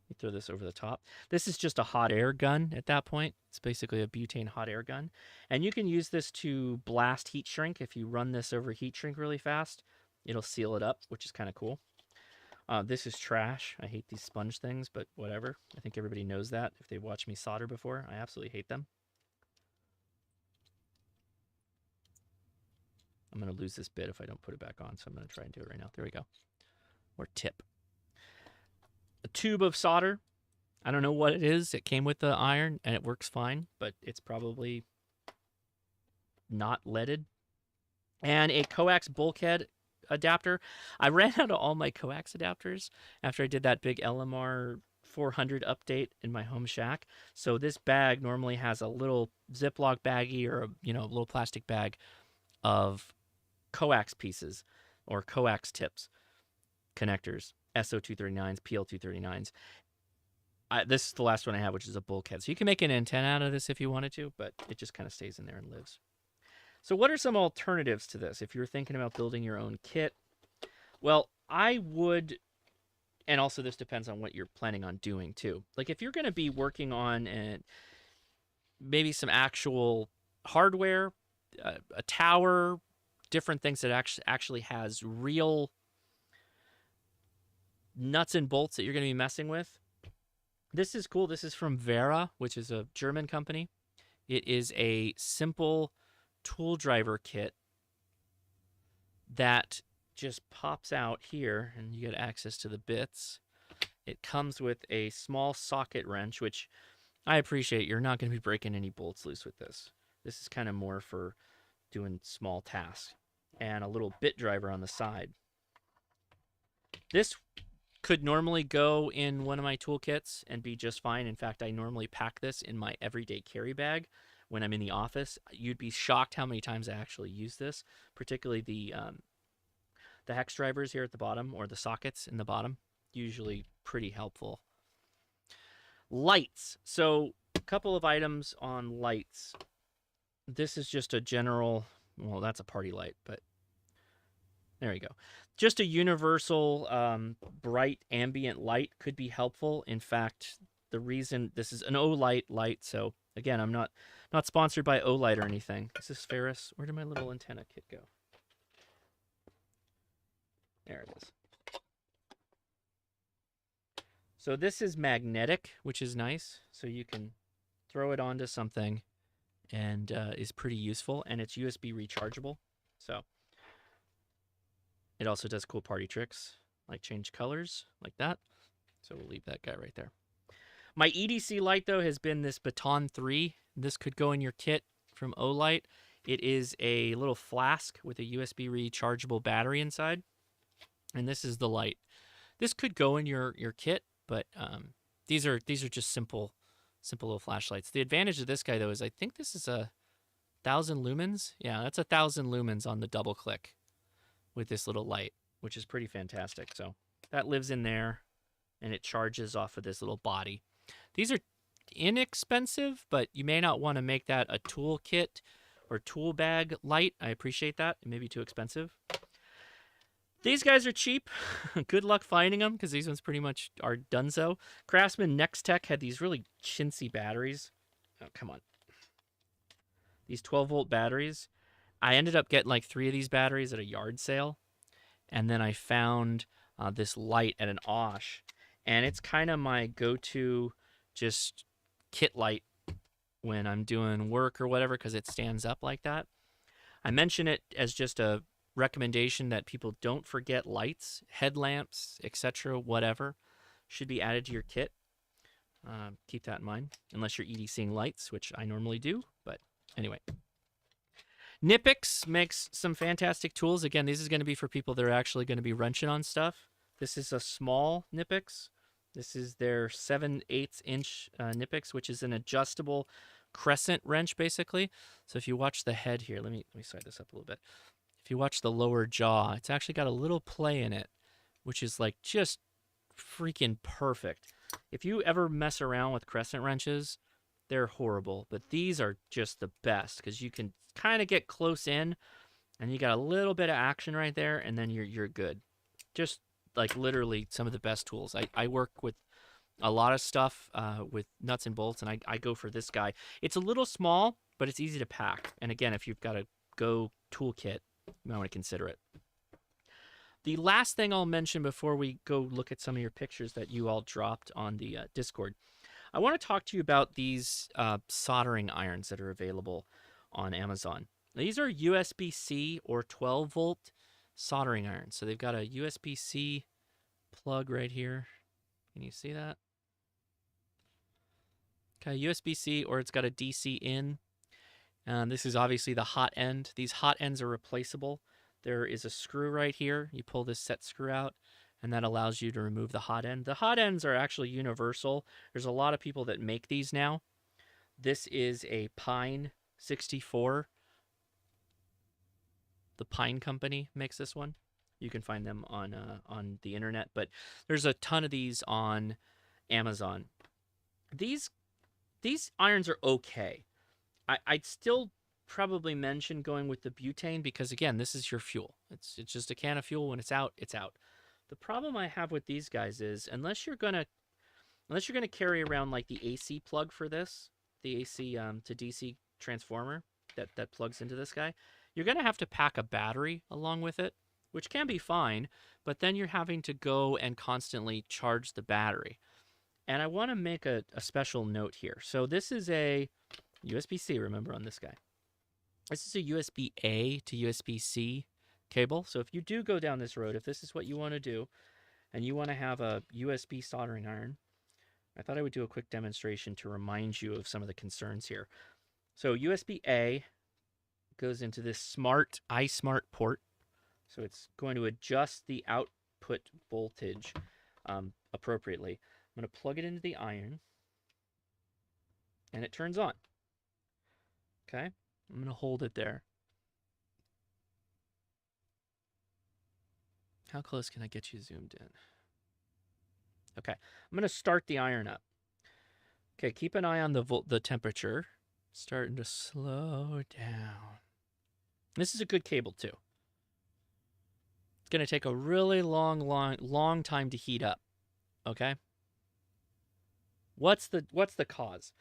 you throw this over the top. This is just a hot air gun at that point. It's basically a butane hot air gun. And you can use this to blast heat shrink. If you run this over heat shrink really fast, it'll seal it up, which is kind of cool. This is trash. I hate these sponge things, but whatever. I think everybody knows that if they've watched me solder before. I absolutely hate them. I'm going to lose this bit if I don't put it back on, so I'm going to try and do it right now. There we go. Or tip. A tube of solder. I don't know what it is. It came with the iron, and it works fine, but it's probably not leaded. And a coax bulkhead adapter. I ran out of all my coax adapters after I did that big LMR 400 update in my home shack. So this bag normally has a little Ziploc baggie or a little plastic bag of coax pieces or coax tips, connectors, SO239s, PL239s. This is the last one I have, which is a bulkhead. So you can make an antenna out of this if you wanted to, but it just kind of stays in there and lives. So what are some alternatives to this if you're thinking about building your own kit? Well, I would, and also this depends on what you're planning on doing too. Like if you're going to be working on maybe some actual hardware, a tower, different things that actually has real nuts and bolts that you're going to be messing with. This is cool. This is from Vera, which is a German company. It is a simple tool driver kit that just pops out here, and you get access to the bits. It comes with a small socket wrench, which I appreciate. You're not going to be breaking any bolts loose with this. This is kind of more for doing small tasks. And a little bit driver on the side. This could normally go in one of my toolkits and be just fine. In fact, I normally pack this in my everyday carry bag when I'm in the office. You'd be shocked how many times I actually use this, particularly the hex drivers here at the bottom or the sockets in the bottom. Usually pretty helpful. Lights. So a couple of items on lights. This is just a general well, that's a party light, but there you go. Just a universal bright ambient light could be helpful. In fact, the reason this is an Olight light, so again, I'm not sponsored by Olight or anything. Is this Ferris? Where did my little antenna kit go? There it is. So this is magnetic, which is nice. So you can throw it onto something and is pretty useful. And it's USB rechargeable. So it also does cool party tricks, like change colors, like that. So we'll leave that guy right there. My EDC light, though, has been this Baton 3. This could go in your kit from Olight. It is a little flask with a USB rechargeable battery inside. And this is the light. This could go in your kit, but these are just simple little flashlights. The advantage of this guy, though, is I think this is 1,000 lumens. Yeah, that's 1,000 lumens on the double click with this little light, which is pretty fantastic. So that lives in there, and it charges off of this little body. These are inexpensive, but you may not want to make that a toolkit or tool bag light. I appreciate that. It may be too expensive. These guys are cheap. Good luck finding them because these ones pretty much are donezo. Craftsman Next Tech had these really chintzy batteries. Oh, come on. These 12-volt batteries. I ended up getting like 3 of these batteries at a yard sale. And then I found this light at an Osh. And it's kind of my go-to just kit light when I'm doing work or whatever because it stands up like that. I mention it as just a recommendation that people don't forget lights, headlamps, etc., whatever, should be added to your kit. Keep that in mind, unless you're EDCing lights, which I normally do. But anyway. Nipix makes some fantastic tools. Again, this is going to be for people that are actually going to be wrenching on stuff. This is a small Nipix. This is their 7/8 inch Nipix, which is an adjustable crescent wrench, basically. So if you watch the head here, let me side this up a little bit. If you watch the lower jaw, it's actually got a little play in it, which is like just freaking perfect. If you ever mess around with crescent wrenches, they're horrible. But these are just the best because you can kind of get close in and you got a little bit of action right there and then you're good. Just like literally some of the best tools. I work with a lot of stuff with nuts and bolts, and I go for this guy. It's a little small, but it's easy to pack. And again, if you've got a Go toolkit, you might want to consider it. The last thing I'll mention before we go look at some of your pictures that you all dropped on the Discord, I want to talk to you about these soldering irons that are available on Amazon. These are USB-C or 12-volt soldering irons. So they've got a USB-C plug right here. Can you see that? Okay, USB-C, or it's got a DC in. This is obviously the hot end. These hot ends are replaceable. There is a screw right here. You pull this set screw out, and that allows you to remove the hot end. The hot ends are actually universal. There's a lot of people that make these now. This is a Pine 64. The Pine Company makes this one. You can find them on the internet, but there's a ton of these on Amazon. These irons are okay. I'd still probably mention going with the butane because, again, this is your fuel. It's just a can of fuel. When it's out, it's out. The problem I have with these guys is unless you're gonna carry around like the AC plug for this, the AC to DC transformer that plugs into this guy, you're gonna have to pack a battery along with it, which can be fine, but then you're having to go and constantly charge the battery. And I want to make a special note here. So this is a USB-C, remember, on this guy. This is a USB-A to USB-C cable. So if you do go down this road, if this is what you want to do, and you want to have a USB soldering iron, I thought I would do a quick demonstration to remind you of some of the concerns here. So USB-A goes into this iSmart port. So it's going to adjust the output voltage appropriately. I'm going to plug it into the iron, and it turns on. Okay, I'm going to hold it there. How close can I get you zoomed in? Okay, I'm going to start the iron up. Okay, keep an eye on the temperature. Starting to slow down. This is a good cable too. It's going to take a really long time to heat up. Okay. What's the cause?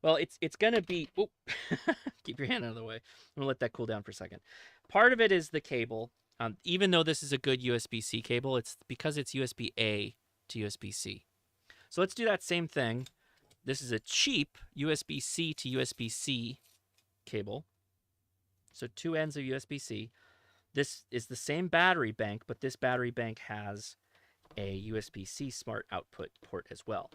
Well, it's going to be. Oh, keep your hand out of the way. I'm going to let that cool down for a second. Part of it is the cable. Even though this is a good USB-C cable, it's because it's USB-A to USB-C. So let's do that same thing. This is a cheap USB-C to USB-C cable. So 2 ends of USB-C. This is the same battery bank, but this battery bank has a USB-C smart output port as well.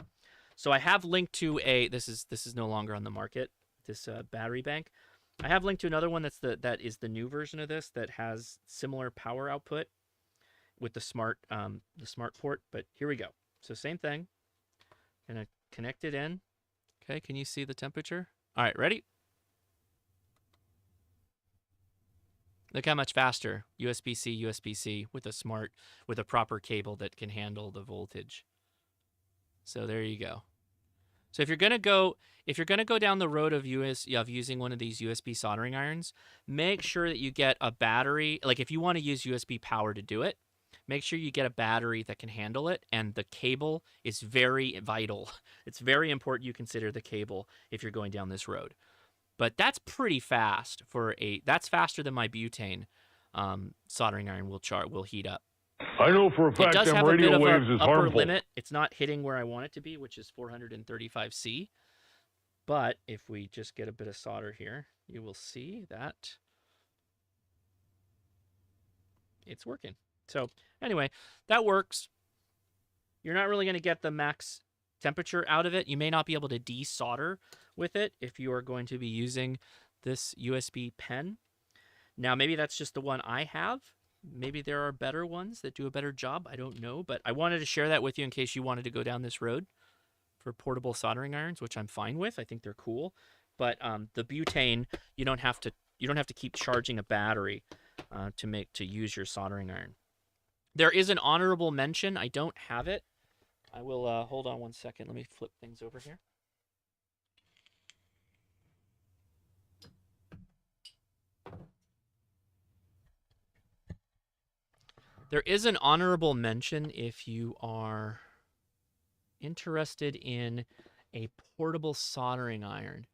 So I have linked to this is no longer on the market, this battery bank. I have linked to another one that is the new version of this that has similar power output with the smart port. But here we go. So same thing. Gonna connect it in. Okay, can you see the temperature? All right, ready? Look how much faster USB-C with a proper cable that can handle the voltage. So there you go. So if you're gonna go down the road of using one of these USB soldering irons, make sure that you get a battery. Like if you want to use USB power to do it, make sure you get a battery that can handle it. And the cable is very vital. It's very important you consider the cable if you're going down this road. But that's pretty fast that's faster than my butane soldering iron will heat up. I know for a fact It does them have a bit radio of waves an is upper harmful. limit. It's not hitting where I want it to be, which is 435 C. But if we just get a bit of solder here, you will see that it's working. So anyway, that works. You're not really going to get the max temperature out of it. You may not be able to desolder with it if you are going to be using this USB pen. Now, maybe that's just the one I have. Maybe there are better ones that do a better job. I don't know, but I wanted to share that with you in case you wanted to go down this road for portable soldering irons, which I'm fine with. I think they're cool. But the butane, you don't have to keep charging a battery to use your soldering iron. There is an honorable mention. I don't have it. I will hold on one second. Let me flip things over here. There is an honorable mention if you are interested in a portable soldering iron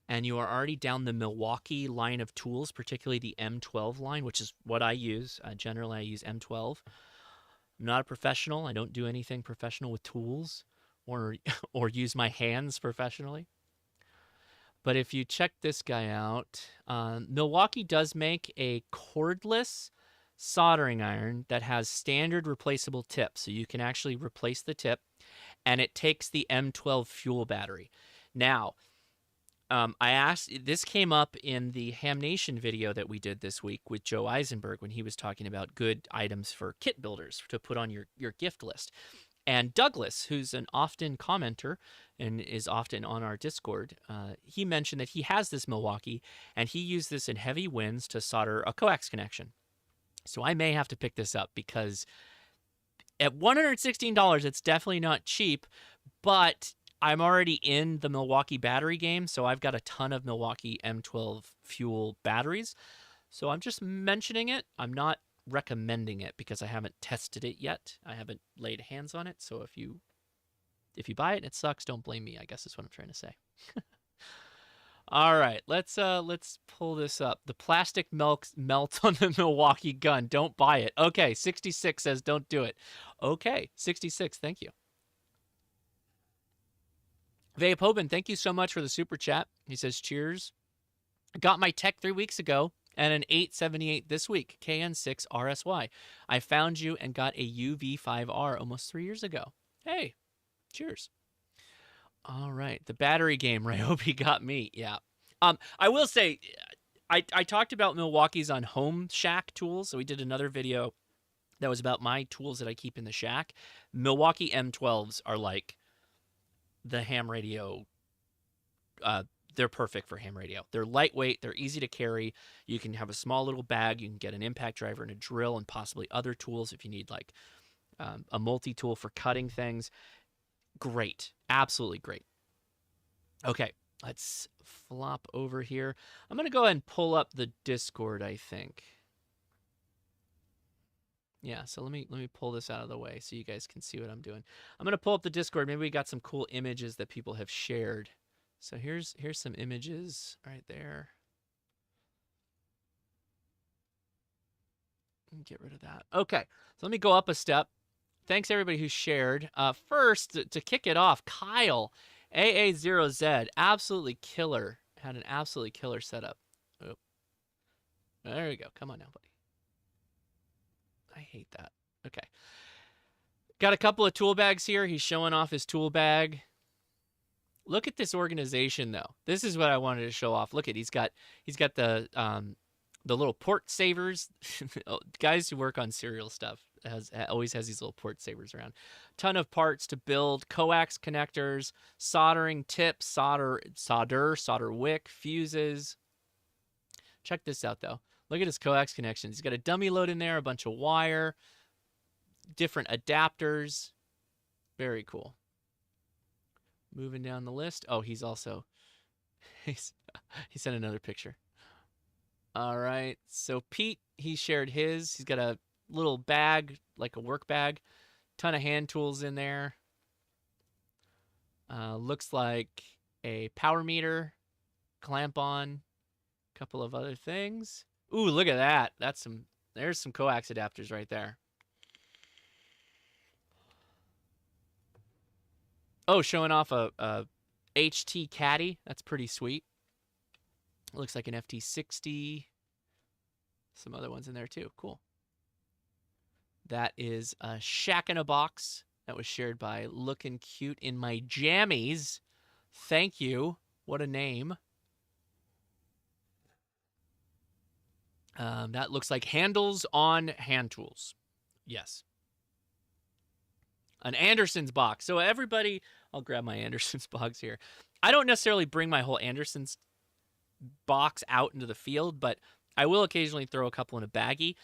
and you are already down the Milwaukee line of tools, particularly the M12 line, which is what I use. Generally, I use M12. I'm not a professional. I don't do anything professional with tools or use my hands professionally. But if you check this guy out, Milwaukee does make a cordless soldering iron that has standard replaceable tips. So you can actually replace the tip, and it takes the M12 fuel battery. Now, this came up in the Ham Nation video that we did this week with Joe Eisenberg when he was talking about good items for kit builders to put on your gift list. And Douglas, who's an often commenter and is often on our Discord, he mentioned that he has this Milwaukee, and he used this in heavy winds to solder a coax connection. So I may have to pick this up because at $116, it's definitely not cheap, but I'm already in the Milwaukee battery game, so I've got a ton of Milwaukee M12 fuel batteries. So I'm just mentioning it. I'm not recommending it because I haven't tested it yet. I haven't laid hands on it. So if you buy it and it sucks, don't blame me, I guess is what I'm trying to say. All right, let's pull this up. The plastic melts on the Milwaukee gun. Don't buy it. Okay, 66 says don't do it. Okay, 66, thank you. Vapobin, thank you so much for the super chat. He says, cheers. I got my tech 3 weeks ago and an 878 this week, KN6 RSY. I found you and got a UV5R almost 3 years ago. Hey, cheers. All right, the battery game, Ryobi got me. Yeah. I will say, I talked about Milwaukee's on Home Shack tools. So we did another video that was about my tools that I keep in the shack. Milwaukee M12s are like the ham radio. They're perfect for ham radio. They're lightweight. They're easy to carry. You can have a small little bag. You can get an impact driver and a drill and possibly other tools if you need like a multi-tool for cutting things. Great. Absolutely great. Okay. Let's flop over here. I'm going to go ahead and pull up the Discord, I think. Yeah, so let me pull this out of the way so you guys can see what I'm doing. I'm going to pull up the Discord. Maybe we got some cool images that people have shared. So here's some images right there. Get rid of that. Okay, so let me go up a step. Thanks everybody who shared. First, to kick it off, Kyle, AA0Z, absolutely killer. Had an absolutely killer setup. Oh, there we go. Come on now, buddy. I hate that. Okay. Got a couple of tool bags here. He's showing off his tool bag. Look at this organization, though. This is what I wanted to show off. Look at he's got the little port savers. Guys who work on serial stuff always has these little port savers around. Ton of parts to build, coax connectors, soldering tips, solder wick, fuses. Check this out, though. Look at his coax connections. He's got a dummy load in there, a bunch of wire, different adapters. Very cool. Moving down the list. Oh, he's also... he sent another picture. All right. So Pete, he shared his. He's got a little bag, like a work bag. Ton of hand tools in there. Looks like a power meter, clamp on, a couple of other things. Ooh, look at that. There's some coax adapters right there. Oh, showing off a HT Caddy. That's pretty sweet. Looks like an FT60. Some other ones in there too. Cool. That is a Shack in a Box that was shared by Looking Cute in My Jammies. Thank you. What a name. That looks like handles on hand tools. Yes. An Anderson's box. So everybody, I'll grab my Anderson's box here. I don't necessarily bring my whole Anderson's box out into the field, but I will occasionally throw a couple in a baggie.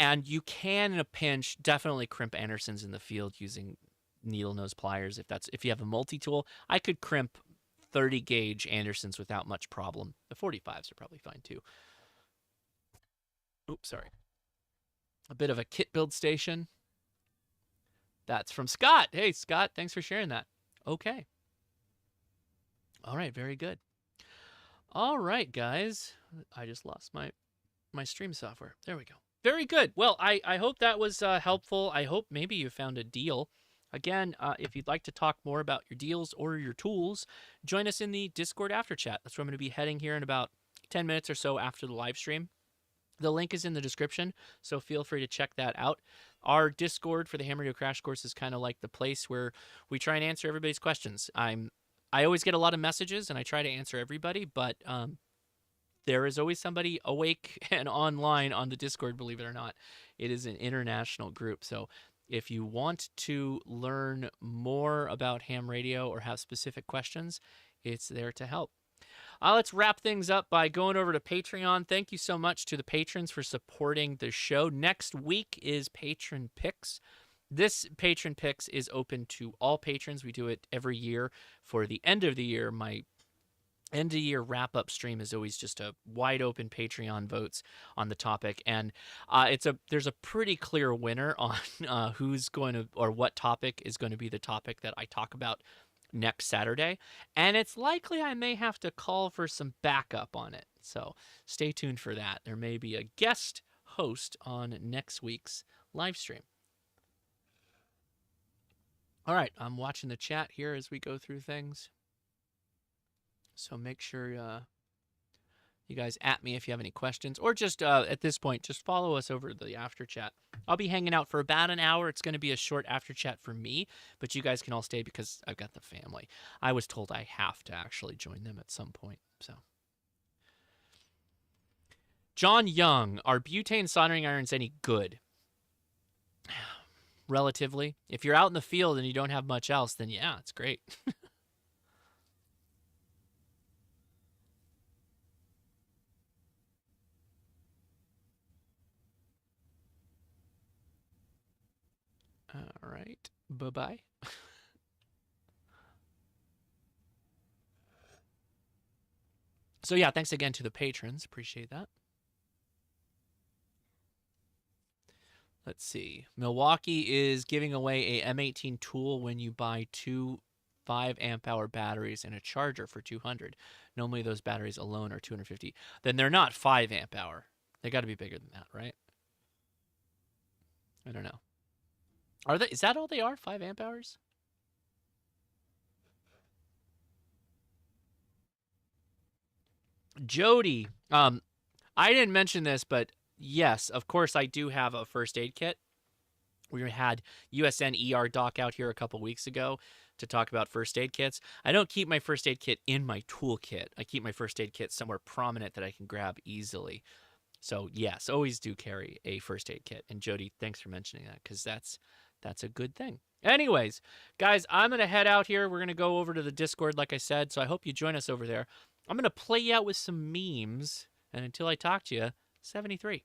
And you can, in a pinch, definitely crimp Andersons in the field using needle nose pliers. If you have a multi-tool, I could crimp 30 gauge Andersons without much problem. The 45s are probably fine too. Oops, sorry. A bit of a kit build station. That's from Scott. Hey, Scott, thanks for sharing that. Okay. All right, very good. All right, guys. I just lost my stream software. There we go. Very good. Well, I hope that was helpful. I hope maybe you found a deal. Again, if you'd like to talk more about your deals or your tools, join us in the Discord after chat. That's where I'm going to be heading here in about 10 minutes or so after the live stream. The link is in the description, so feel free to check that out. Our Discord for the Ham Radio Crash Course is kind of like the place where we try and answer everybody's questions. I always get a lot of messages, and I try to answer everybody, but there is always somebody awake and online on the Discord, believe it or not. It is an international group, so if you want to learn more about ham radio or have specific questions, it's there to help. Let's wrap things up by going over to Patreon. Thank you so much to the patrons for supporting the show. Next week is Patron Picks. This Patron Picks is open to all patrons. We do it every year. For the end of the year, my end-of-year wrap-up stream is always just a wide-open Patreon votes on the topic, and there's a pretty clear winner on who's going to, or what topic is going to be the topic that I talk about next Saturday, and it's likely I may have to call for some backup on it, so stay tuned for that. There may be a guest host on next week's live stream. All right, I'm watching the chat here as we go through things, so make sure you guys at me if you have any questions, or just at this point, just follow us over the after chat. I'll be hanging out for about an hour. It's going to be a short after chat for me, but you guys can all stay because I've got the family. I was told I have to actually join them at some point. So, John Young, are butane soldering irons any good? Relatively. If you're out in the field and you don't have much else, then yeah, it's great. All right. Bye-bye. So yeah, thanks again to the patrons. Appreciate that. Let's see. Milwaukee is giving away a M18 tool when you buy 2 5 amp hour batteries and a charger for $200. Normally those batteries alone are $250. Then they're not 5 amp hour. They got to be bigger than that, right? I don't know. Are they? Is that all they are? 5 amp hours? Jody, I didn't mention this, but yes, of course, I do have a first aid kit. We had USN ER Doc out here a couple weeks ago to talk about first aid kits. I don't keep my first aid kit in my toolkit. I keep my first aid kit somewhere prominent that I can grab easily. So yes, always do carry a first aid kit. And Jody, thanks for mentioning that, because that's a good thing. Anyways, guys, I'm going to head out here. We're going to go over to the Discord, like I said, so I hope you join us over there. I'm going to play you out with some memes, and until I talk to you, 73.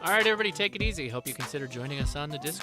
All right, everybody, take it easy. Hope you consider joining us on the Discord.